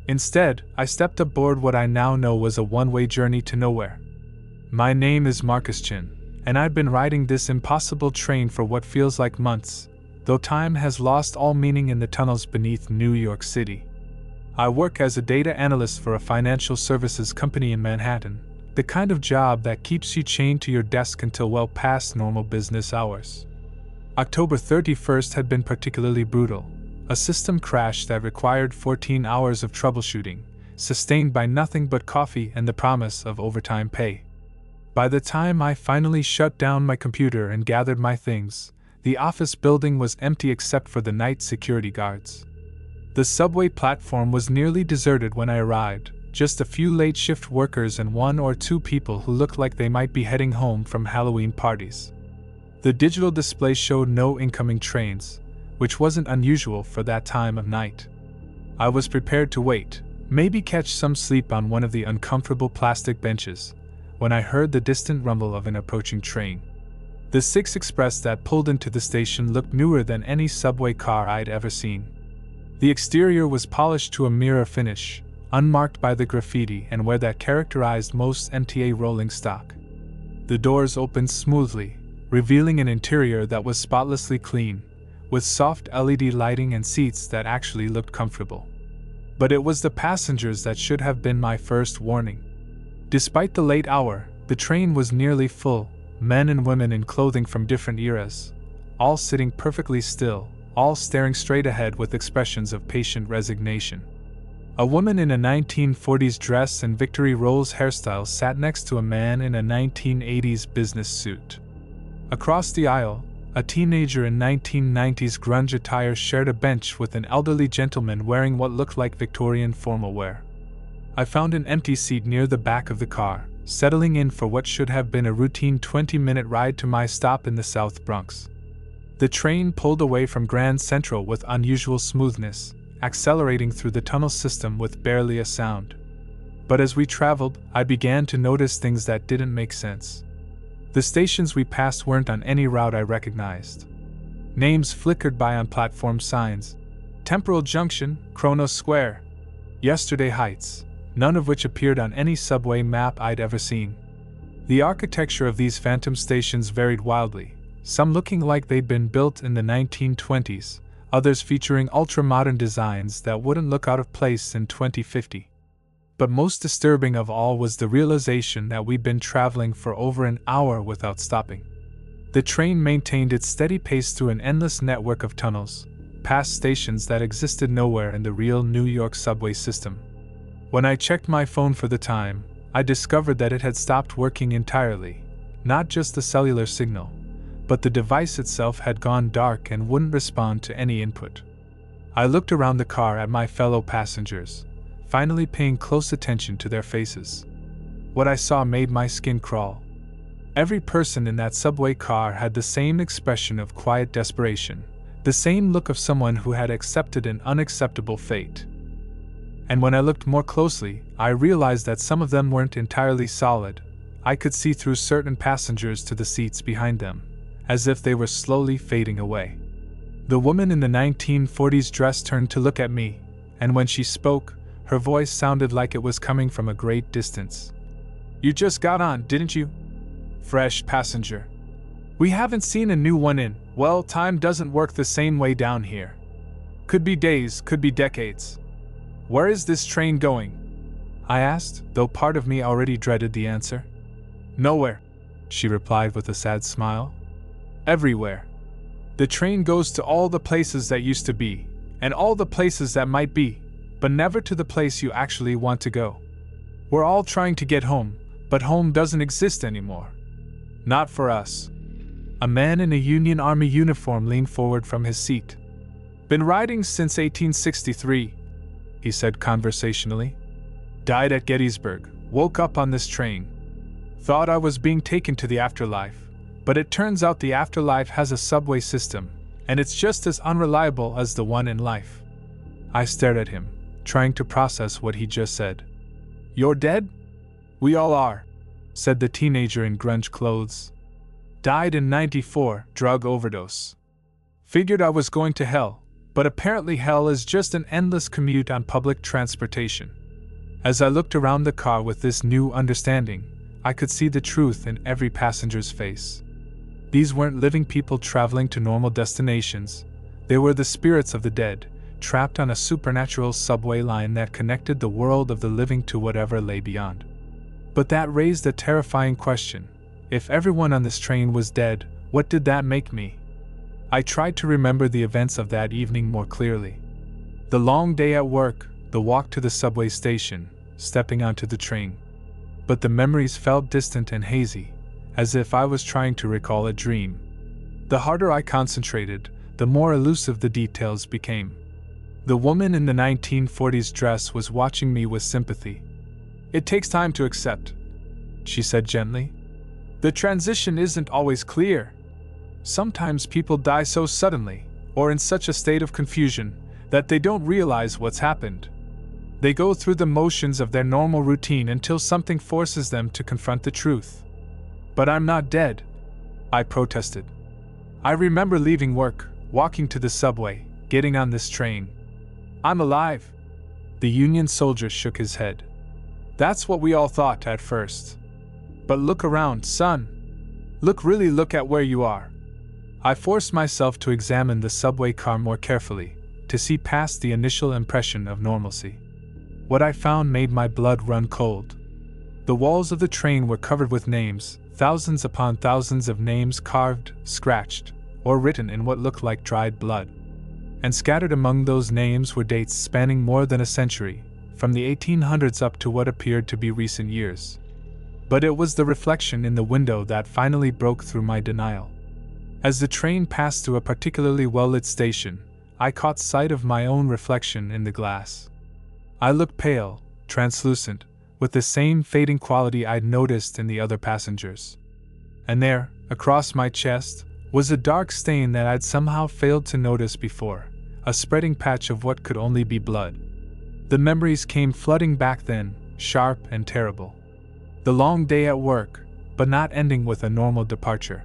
Instead, I stepped aboard what I now know was a one-way journey to nowhere. My name is Marcus Chin, and I've been riding this impossible train for what feels like months, though time has lost all meaning in the tunnels beneath New York City. I work as a data analyst for a financial services company in Manhattan, the kind of job that keeps you chained to your desk until well past normal business hours. October 31st had been particularly brutal. A system crash that required 14 hours of troubleshooting, sustained by nothing but coffee and the promise of overtime pay. By the time I finally shut down my computer and gathered my things, the office building was empty except for the night security guards. The subway platform was nearly deserted when I arrived, just a few late shift workers and one or two people who looked like they might be heading home from Halloween parties. The digital display showed no incoming trains, which wasn't unusual for that time of night. I was prepared to wait, maybe catch some sleep on one of the uncomfortable plastic benches, when I heard the distant rumble of an approaching train. The 6 Express that pulled into the station looked newer than any subway car I'd ever seen. The exterior was polished to a mirror finish, unmarked by the graffiti and wear that characterized most MTA rolling stock. The doors opened smoothly, revealing an interior that was spotlessly clean, with soft LED lighting and seats that actually looked comfortable. But it was the passengers that should have been my first warning. Despite the late hour, the train was nearly full, men and women in clothing from different eras, all sitting perfectly still, all staring straight ahead with expressions of patient resignation. A woman in a 1940s dress and Victory Rolls hairstyle sat next to a man in a 1980s business suit. Across the aisle, a teenager in 1990s grunge attire shared a bench with an elderly gentleman wearing what looked like Victorian formal wear. I found an empty seat near the back of the car, settling in for what should have been a routine 20-minute ride to my stop in the South Bronx. The train pulled away from Grand Central with unusual smoothness, accelerating through the tunnel system with barely a sound. But as we traveled, I began to notice things that didn't make sense. The stations we passed weren't on any route I recognized. Names flickered by on platform signs: Temporal Junction, Kronos Square, Yesterday Heights, none of which appeared on any subway map I'd ever seen. The architecture of these phantom stations varied wildly, some looking like they'd been built in the 1920s, others featuring ultra-modern designs that wouldn't look out of place in 2050. But most disturbing of all was the realization that we'd been traveling for over an hour without stopping. The train maintained its steady pace through an endless network of tunnels, past stations that existed nowhere in the real New York subway system. When I checked my phone for the time, I discovered that it had stopped working entirely, not just the cellular signal, but the device itself had gone dark and wouldn't respond to any input. I looked around the car at my fellow passengers, finally paying close attention to their faces. What I saw made my skin crawl. Every person in that subway car had the same expression of quiet desperation, the same look of someone who had accepted an unacceptable fate. And when I looked more closely, I realized that some of them weren't entirely solid. I could see through certain passengers to the seats behind them, as if they were slowly fading away. The woman in the 1940s dress turned to look at me, and when she spoke, her voice sounded like it was coming from a great distance. "You just got on, didn't you? Fresh passenger. We haven't seen a new one in, well, time doesn't work the same way down here. Could be days, could be decades. Where is this train going?" I asked, though part of me already dreaded the answer. "Nowhere," she replied with a sad smile. "Everywhere. The train goes to all the places that used to be, and all the places that might be, but never to the place you actually want to go. We're all trying to get home, but home doesn't exist anymore. Not for us." A man in a Union Army uniform leaned forward from his seat. "Been riding since 1863, he said conversationally. "Died at Gettysburg, woke up on this train. Thought I was being taken to the afterlife, but it turns out the afterlife has a subway system, and it's just as unreliable as the one in life." I stared at him, trying to process what he just said. "You're dead?" "We all are," said the teenager in grunge clothes. "Died in '94, drug overdose. Figured I was going to hell, but apparently hell is just an endless commute on public transportation." As I looked around the car with this new understanding, I could see the truth in every passenger's face. These weren't living people traveling to normal destinations. They were the spirits of the dead, trapped on a supernatural subway line that connected the world of the living to whatever lay beyond. But that raised a terrifying question. If everyone on this train was dead, what did that make me? I tried to remember the events of that evening more clearly. The long day at work, the walk to the subway station, stepping onto the train. But the memories felt distant and hazy, as if I was trying to recall a dream. The harder I concentrated, the more elusive the details became. The woman in the 1940s dress was watching me with sympathy. "It takes time to accept," she said gently. "The transition isn't always clear. Sometimes people die so suddenly, or in such a state of confusion, that they don't realize what's happened. They go through the motions of their normal routine until something forces them to confront the truth." "But I'm not dead," I protested. "I remember leaving work, walking to the subway, getting on this train. I'm alive." The Union soldier shook his head. "That's what we all thought at first. But look around, son. Look at where you are." I forced myself to examine the subway car more carefully, to see past the initial impression of normalcy. What I found made my blood run cold. The walls of the train were covered with names, thousands upon thousands of names carved, scratched, or written in what looked like dried blood. And scattered among those names were dates spanning more than a century, from the 1800s up to what appeared to be recent years. But it was the reflection in the window that finally broke through my denial. As the train passed through a particularly well-lit station, I caught sight of my own reflection in the glass. I looked pale, translucent, with the same fading quality I'd noticed in the other passengers. And there, across my chest, was a dark stain that I'd somehow failed to notice before, a spreading patch of what could only be blood. The memories came flooding back then, sharp and terrible. The long day at work, but not ending with a normal departure.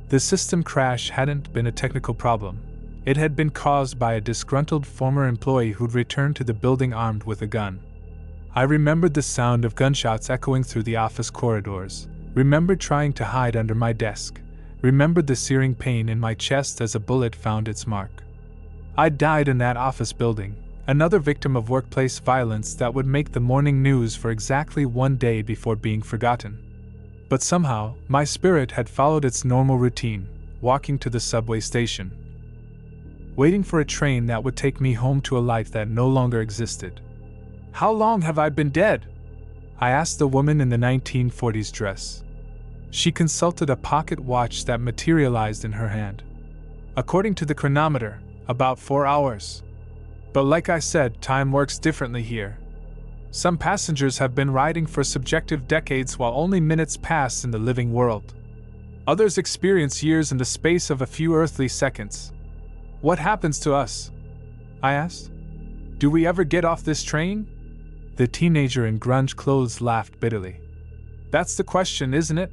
The system crash hadn't been a technical problem. It had been caused by a disgruntled former employee who'd returned to the building armed with a gun. I remembered the sound of gunshots echoing through the office corridors, remembered trying to hide under my desk, remembered the searing pain in my chest as a bullet found its mark. I'd died in that office building, another victim of workplace violence that would make the morning news for exactly one day before being forgotten. But somehow, my spirit had followed its normal routine, walking to the subway station, waiting for a train that would take me home to a life that no longer existed. "How long have I been dead?" I asked the woman in the 1940s dress. She consulted a pocket watch that materialized in her hand. "According to the chronometer, about 4 hours. But like I said, time works differently here. Some passengers have been riding for subjective decades while only minutes pass in the living world." Others experience years in the space of a few earthly seconds. What happens to us? I asked. Do we ever get off this train? The teenager in grunge clothes laughed bitterly. That's the question, isn't it?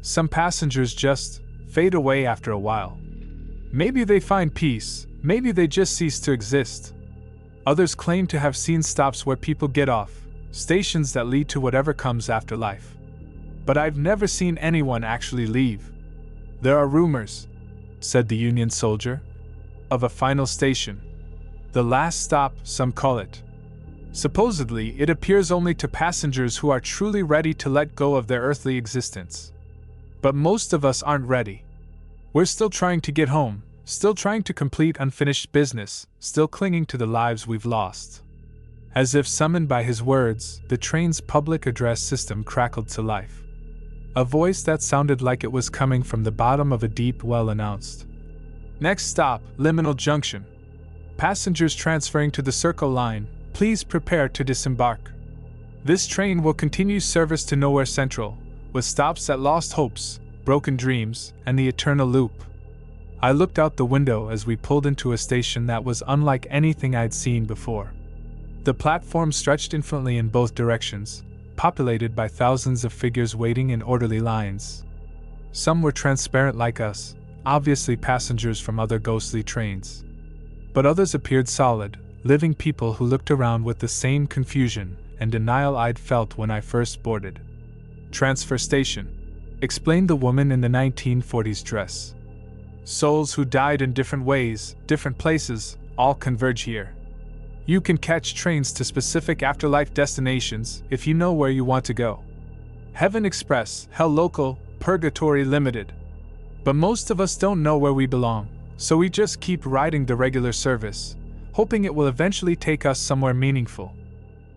Some passengers just fade away after a while. Maybe they find peace, maybe they just cease to exist. Others claim to have seen stops where people get off, stations that lead to whatever comes after life. But I've never seen anyone actually leave. There are rumors, said the Union soldier, of a final station. The last stop, some call it. Supposedly, it appears only to passengers who are truly ready to let go of their earthly existence. But most of us aren't ready. We're still trying to get home, still trying to complete unfinished business, still clinging to the lives we've lost. As if summoned by his words, the train's public address system crackled to life. A voice that sounded like it was coming from the bottom of a deep well announced. Next stop, Liminal Junction. Passengers transferring to the Circle Line, please prepare to disembark. This train will continue service to Nowhere Central, with stops at Lost Hopes, Broken Dreams, and the Eternal Loop. I looked out the window as we pulled into a station that was unlike anything I'd seen before. The platform stretched infinitely in both directions, populated by thousands of figures waiting in orderly lines. Some were transparent like us, obviously passengers from other ghostly trains. But others appeared solid, living people who looked around with the same confusion and denial I'd felt when I first boarded. Transfer station, explained the woman in the 1940s dress. Souls who died in different ways, different places, all converge here. You can catch trains to specific afterlife destinations if you know where you want to go. Heaven Express, Hell Local, Purgatory Limited. But most of us don't know where we belong, so we just keep riding the regular service, hoping it will eventually take us somewhere meaningful.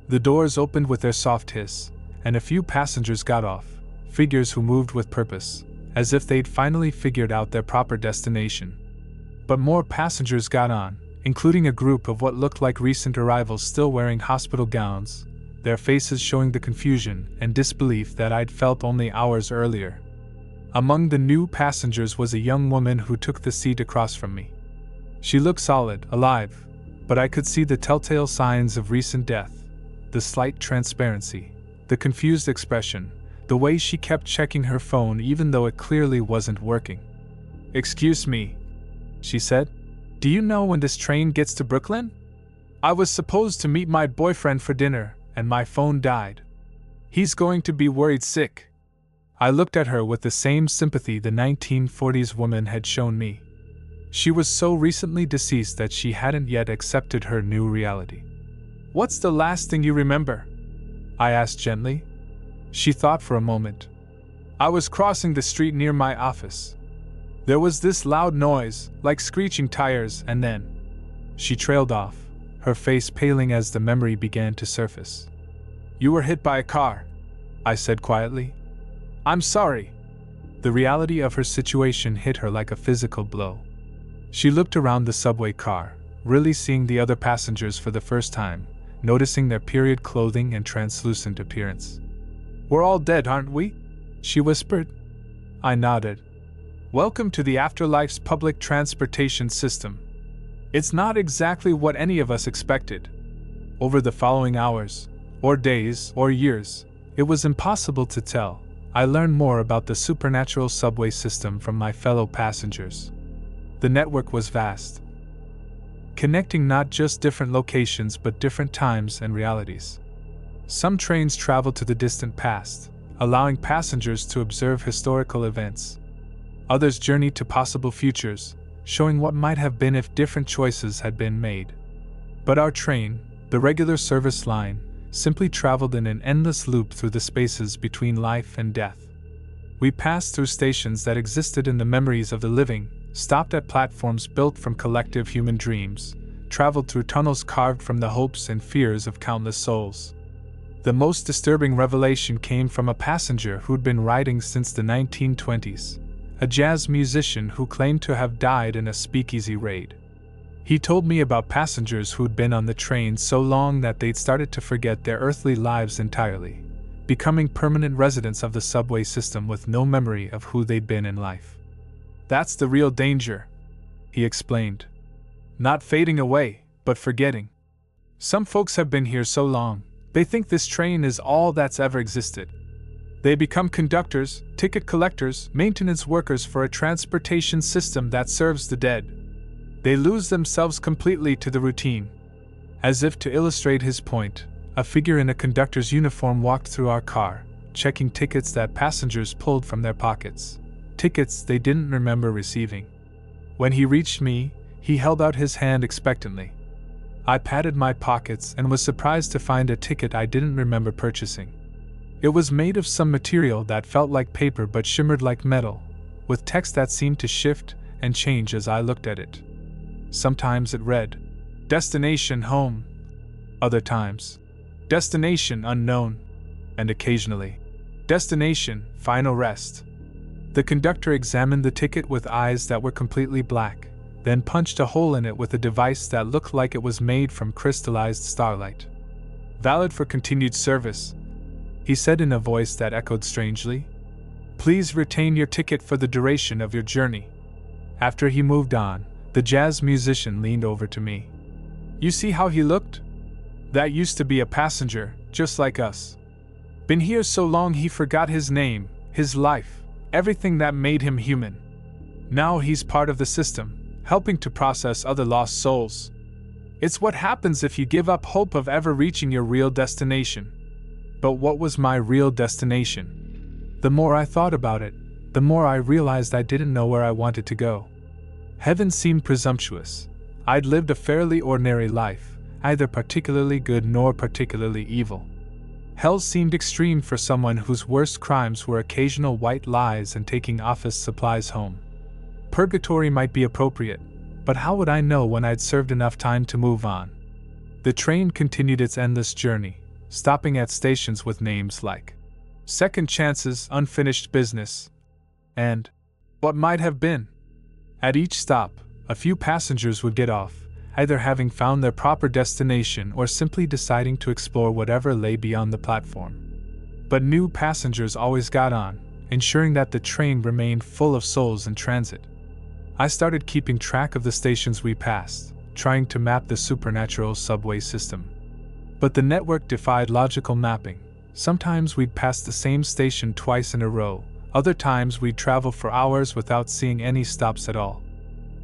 The doors opened with their soft hiss, and a few passengers got off, figures who moved with purpose, as if they'd finally figured out their proper destination. But more passengers got on, including a group of what looked like recent arrivals still wearing hospital gowns, their faces showing the confusion and disbelief that I'd felt only hours earlier. Among the new passengers was a young woman who took the seat across from me. She looked solid, alive, but I could see the telltale signs of recent death, the slight transparency, the confused expression, the way she kept checking her phone even though it clearly wasn't working. "Excuse me," she said. "Do you know when this train gets to Brooklyn? I was supposed to meet my boyfriend for dinner, and my phone died. He's going to be worried sick." I looked at her with the same sympathy the 1940s woman had shown me. She was so recently deceased that she hadn't yet accepted her new reality. "What's the last thing you remember?" I asked gently. She thought for a moment. "I was crossing the street near my office. There was this loud noise, like screeching tires, and then..." She trailed off, her face paling as the memory began to surface. "You were hit by a car," I said quietly. "I'm sorry." The reality of her situation hit her like a physical blow. She looked around the subway car, really seeing the other passengers for the first time, noticing their period clothing and translucent appearance. "We're all dead, aren't we?" she whispered. I nodded. "Welcome to the afterlife's public transportation system. It's not exactly what any of us expected." Over the following hours, or days, or years, it was impossible to tell. I learned more about the supernatural subway system from my fellow passengers. The network was vast, connecting not just different locations but different times and realities. Some trains traveled to the distant past, allowing passengers to observe historical events. Others journeyed to possible futures, showing what might have been if different choices had been made. But our train, the regular service line, simply traveled in an endless loop through the spaces between life and death. We passed through stations that existed in the memories of the living, stopped at platforms built from collective human dreams, traveled through tunnels carved from the hopes and fears of countless souls. The most disturbing revelation came from a passenger who'd been riding since the 1920s, a jazz musician who claimed to have died in a speakeasy raid. He told me about passengers who'd been on the train so long that they'd started to forget their earthly lives entirely, becoming permanent residents of the subway system with no memory of who they'd been in life. That's the real danger, he explained. Not fading away, but forgetting. Some folks have been here so long, they think this train is all that's ever existed. They become conductors, ticket collectors, maintenance workers for a transportation system that serves the dead. They lose themselves completely to the routine. As if to illustrate his point, a figure in a conductor's uniform walked through our car, checking tickets that passengers pulled from their pockets, tickets they didn't remember receiving. When he reached me, he held out his hand expectantly. I patted my pockets and was surprised to find a ticket I didn't remember purchasing. It was made of some material that felt like paper but shimmered like metal, with text that seemed to shift and change as I looked at it. Sometimes it read, "Destination home." Other times, "Destination unknown." And occasionally, "Destination final rest." The conductor examined the ticket with eyes that were completely black, then punched a hole in it with a device that looked like it was made from crystallized starlight. "Valid for continued service," he said in a voice that echoed strangely. "Please retain your ticket for the duration of your journey." After he moved on, the jazz musician leaned over to me. "You see how he looked? That used to be a passenger, just like us. Been here so long he forgot his name, his life, everything that made him human. Now he's part of the system, helping to process other lost souls. It's what happens if you give up hope of ever reaching your real destination." But what was my real destination? The more I thought about it, the more I realized I didn't know where I wanted to go. Heaven seemed presumptuous. I'd lived a fairly ordinary life, neither particularly good nor particularly evil. Hell seemed extreme for someone whose worst crimes were occasional white lies and taking office supplies home. Purgatory might be appropriate, but how would I know when I'd served enough time to move on? The train continued its endless journey, stopping at stations with names like Second Chances, Unfinished Business, and What Might Have Been. At each stop, a few passengers would get off, either having found their proper destination or simply deciding to explore whatever lay beyond the platform. But new passengers always got on, ensuring that the train remained full of souls in transit. I started keeping track of the stations we passed, trying to map the supernatural subway system. But the network defied logical mapping. Sometimes we'd pass the same station twice in a row, other times we'd travel for hours without seeing any stops at all.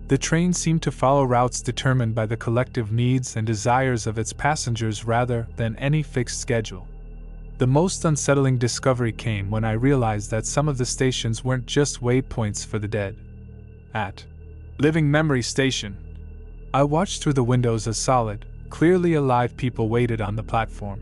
The train seemed to follow routes determined by the collective needs and desires of its passengers rather than any fixed schedule. The most unsettling discovery came when I realized that some of the stations weren't just waypoints for the dead. At Living Memory Station, I watched through the windows as solid, clearly alive people waited on the platform.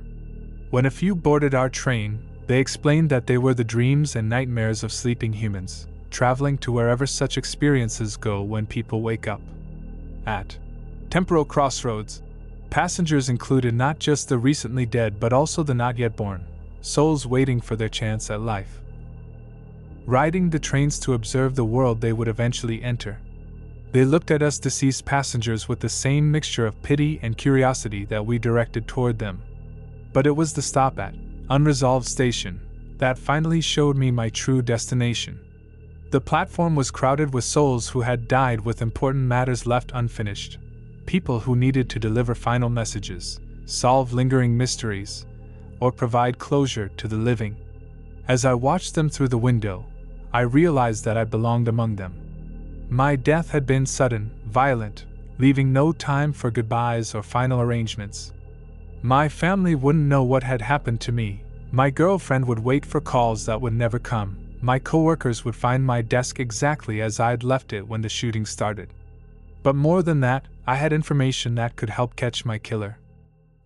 When a few boarded our train, they explained that they were the dreams and nightmares of sleeping humans, traveling to wherever such experiences go when people wake up. At Temporal Crossroads, passengers included not just the recently dead but also the not yet born, souls waiting for their chance at life. Riding the trains to observe the world they would eventually enter. They looked at us deceased passengers with the same mixture of pity and curiosity that we directed toward them. But it was the stop at Unsolved station that finally showed me my true destination. The platform was crowded with souls who had died with important matters left unfinished, people who needed to deliver final messages, solve lingering mysteries, or provide closure to the living. As I watched them through the window, I realized that I belonged among them. My death had been sudden, violent, leaving no time for goodbyes or final arrangements. My family wouldn't know what had happened to me. My girlfriend would wait for calls that would never come. My coworkers would find my desk exactly as I'd left it when the shooting started. But more than that, I had information that could help catch my killer.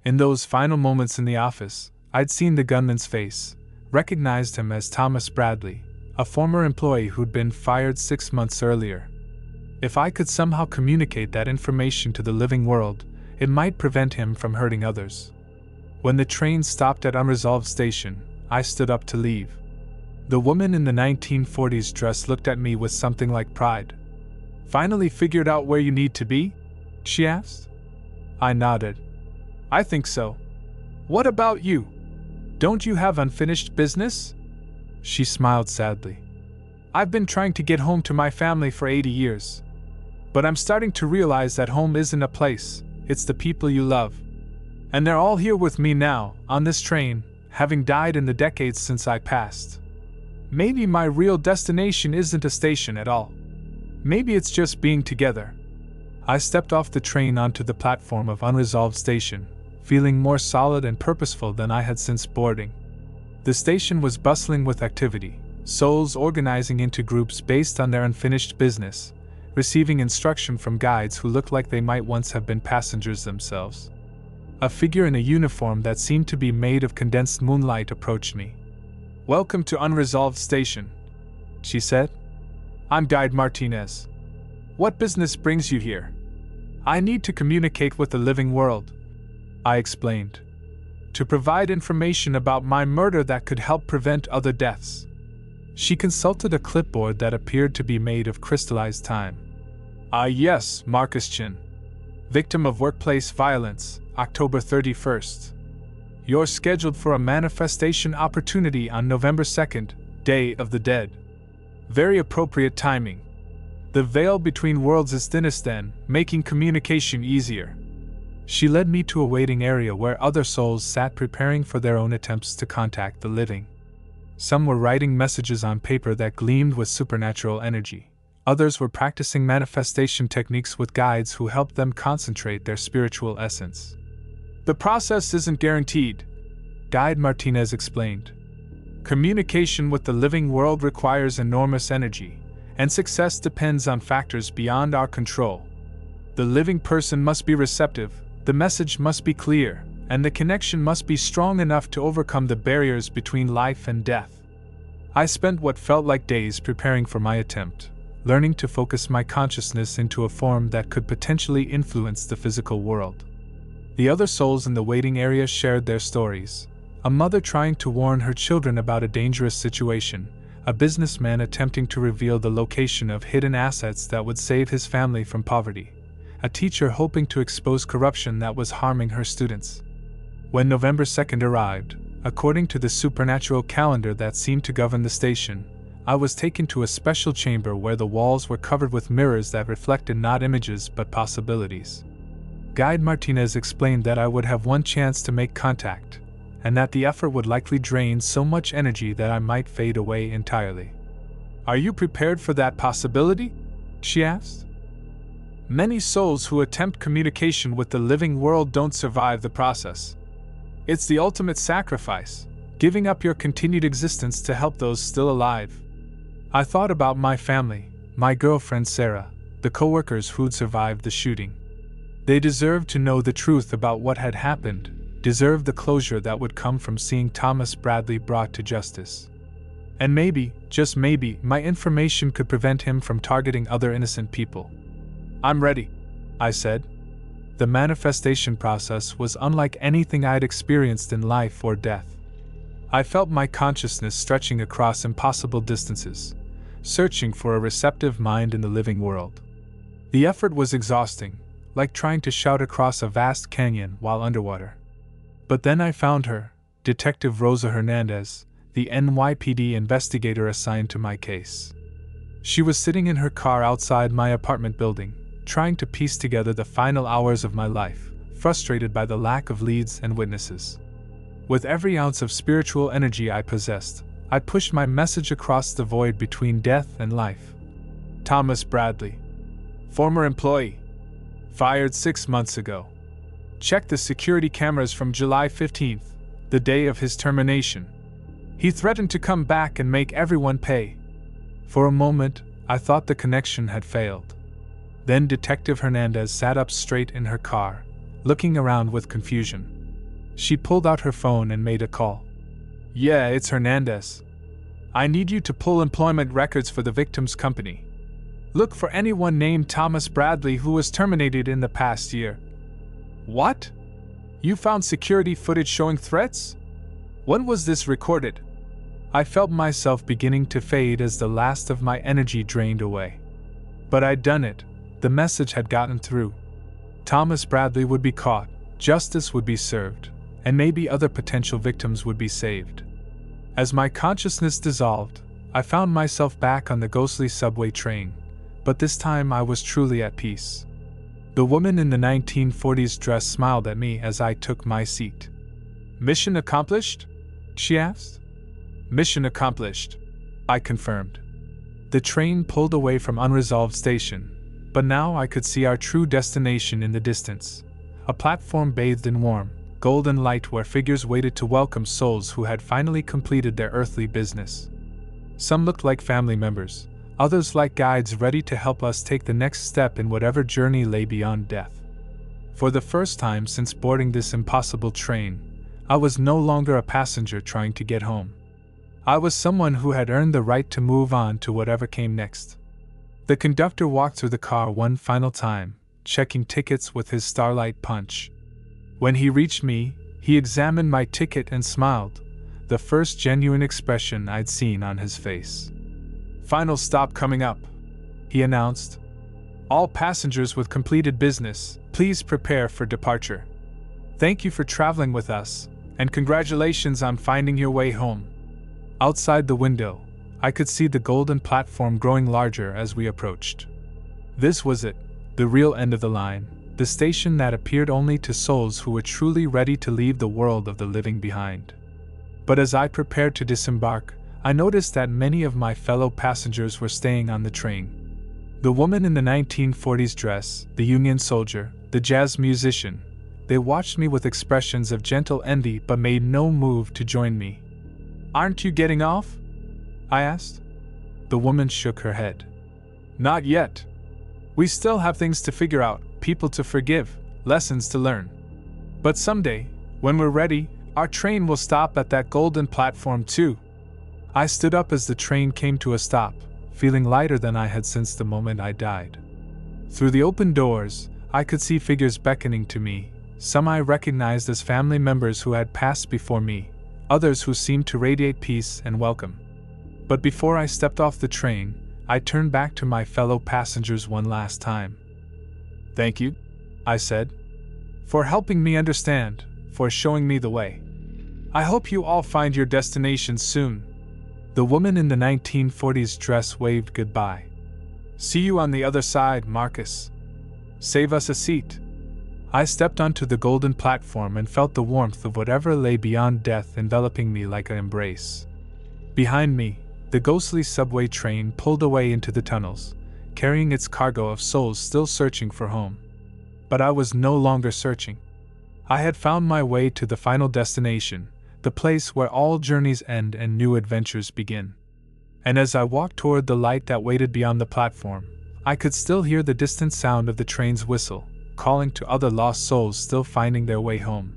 In those final moments in the office, I'd seen the gunman's face, recognized him as Thomas Bradley, a former employee who'd been fired 6 months earlier. If I could somehow communicate that information to the living world, it might prevent him from hurting others. When the train stopped at Unsolved station, I stood up to leave. The woman in the 1940s dress looked at me with something like pride. "Finally figured out where you need to be?" she asked. I nodded. "I think so. What about you?" Don't you have unfinished business? She smiled sadly. I've been trying to get home to my family for 80 years. But I'm starting to realize that home isn't a place, it's the people you love. And they're all here with me now, on this train, having died in the decades since I passed. Maybe my real destination isn't a station at all. Maybe it's just being together. I stepped off the train onto the platform of Unresolved Station, feeling more solid and purposeful than I had since boarding. The station was bustling with activity, souls organizing into groups based on their unfinished business, receiving instruction from guides who looked like they might once have been passengers themselves. A figure in a uniform that seemed to be made of condensed moonlight approached me. "Welcome to Unresolved Station," she said. "I'm Guide Martinez. What business brings you here?" "I need to communicate with the living world," I explained. "To provide information about my murder that could help prevent other deaths." She consulted a clipboard that appeared to be made of crystallized time. "Ah yes, Marcus Chin. Victim of workplace violence, October 31st. You're scheduled for a manifestation opportunity on November 2nd, Day of the Dead. Very appropriate timing. The veil between worlds is thinnest then, making communication easier." She led me to a waiting area where other souls sat preparing for their own attempts to contact the living. Some were writing messages on paper that gleamed with supernatural energy. Others were practicing manifestation techniques with guides who helped them concentrate their spiritual essence. "The process isn't guaranteed," Guide Martinez explained. "Communication with the living world requires enormous energy, and success depends on factors beyond our control. The living person must be receptive, the message must be clear, and the connection must be strong enough to overcome the barriers between life and death." I spent what felt like days preparing for my attempt, learning to focus my consciousness into a form that could potentially influence the physical world. The other souls in the waiting area shared their stories. A mother trying to warn her children about a dangerous situation, a businessman attempting to reveal the location of hidden assets that would save his family from poverty, a teacher hoping to expose corruption that was harming her students. When November 2nd arrived, according to the supernatural calendar that seemed to govern the station, I was taken to a special chamber where the walls were covered with mirrors that reflected not images but possibilities. Guide Martinez explained that I would have one chance to make contact, and that the effort would likely drain so much energy that I might fade away entirely. "Are you prepared for that possibility?" she asked. "Many souls who attempt communication with the living world don't survive the process. It's the ultimate sacrifice, giving up your continued existence to help those still alive." I thought about my family, my girlfriend Sarah, the co-workers who'd survived the shooting. They deserved to know the truth about what had happened, deserved the closure that would come from seeing Thomas Bradley brought to justice. And maybe, just maybe, my information could prevent him from targeting other innocent people. "I'm ready," I said. The manifestation process was unlike anything I'd experienced in life or death. I felt my consciousness stretching across impossible distances, searching for a receptive mind in the living world. The effort was exhausting, like trying to shout across a vast canyon while underwater. But then I found her, Detective Rosa Hernandez, the NYPD investigator assigned to my case. She was sitting in her car outside my apartment building, trying to piece together the final hours of my life, frustrated by the lack of leads and witnesses. With every ounce of spiritual energy I possessed, I pushed my message across the void between death and life. "Thomas Bradley, former employee, fired 6 months ago. Check the security cameras from July 15th, the day of his termination. He threatened to come back and make everyone pay." For a moment, I thought the connection had failed. Then Detective Hernandez sat up straight in her car, looking around with confusion. She pulled out her phone and made a call. "Yeah, it's Hernandez. I need you to pull employment records for the victim's company. Look for anyone named Thomas Bradley who was terminated in the past year." "What? You found security footage showing threats? When was this recorded?" I felt myself beginning to fade as the last of my energy drained away. But I'd done it. The message had gotten through. Thomas Bradley would be caught, justice would be served, and maybe other potential victims would be saved. As my consciousness dissolved, I found myself back on the ghostly subway train, but this time I was truly at peace. The woman in the 1940s dress smiled at me as I took my seat. "Mission accomplished?" she asked. "Mission accomplished," I confirmed. The train pulled away from Unsolved station, but now I could see our true destination in the distance, a platform bathed in warm, golden light where figures waited to welcome souls who had finally completed their earthly business. Some looked like family members, others like guides ready to help us take the next step in whatever journey lay beyond death. For the first time since boarding this impossible train, I was no longer a passenger trying to get home. I was someone who had earned the right to move on to whatever came next. The conductor walked through the car one final time, checking tickets with his starlight punch. When he reached me, he examined my ticket and smiled, the first genuine expression I'd seen on his face. "Final stop coming up," he announced. "All passengers with completed business, please prepare for departure. Thank you for traveling with us, and congratulations on finding your way home." Outside the window, I could see the golden platform growing larger as we approached. This was it, the real end of the line, the station that appeared only to souls who were truly ready to leave the world of the living behind. But as I prepared to disembark, I noticed that many of my fellow passengers were staying on the train. The woman in the 1940s dress, the Union soldier, the jazz musician, they watched me with expressions of gentle envy but made no move to join me. "Aren't you getting off?" I asked. The woman shook her head. "Not yet. We still have things to figure out, people to forgive, lessons to learn. But someday, when we're ready, our train will stop at that golden platform too." I stood up as the train came to a stop, feeling lighter than I had since the moment I died. Through the open doors, I could see figures beckoning to me, some I recognized as family members who had passed before me, others who seemed to radiate peace and welcome. But before I stepped off the train, I turned back to my fellow passengers one last time. "Thank you," I said, "for helping me understand, for showing me the way. I hope you all find your destination soon." The woman in the 1940s dress waved goodbye. "See you on the other side, Marcus. Save us a seat." I stepped onto the golden platform and felt the warmth of whatever lay beyond death enveloping me like an embrace. Behind me, the ghostly subway train pulled away into the tunnels, carrying its cargo of souls still searching for home. But I was no longer searching. I had found my way to the final destination, the place where all journeys end and new adventures begin. And as I walked toward the light that waited beyond the platform, I could still hear the distant sound of the train's whistle, calling to other lost souls still finding their way home.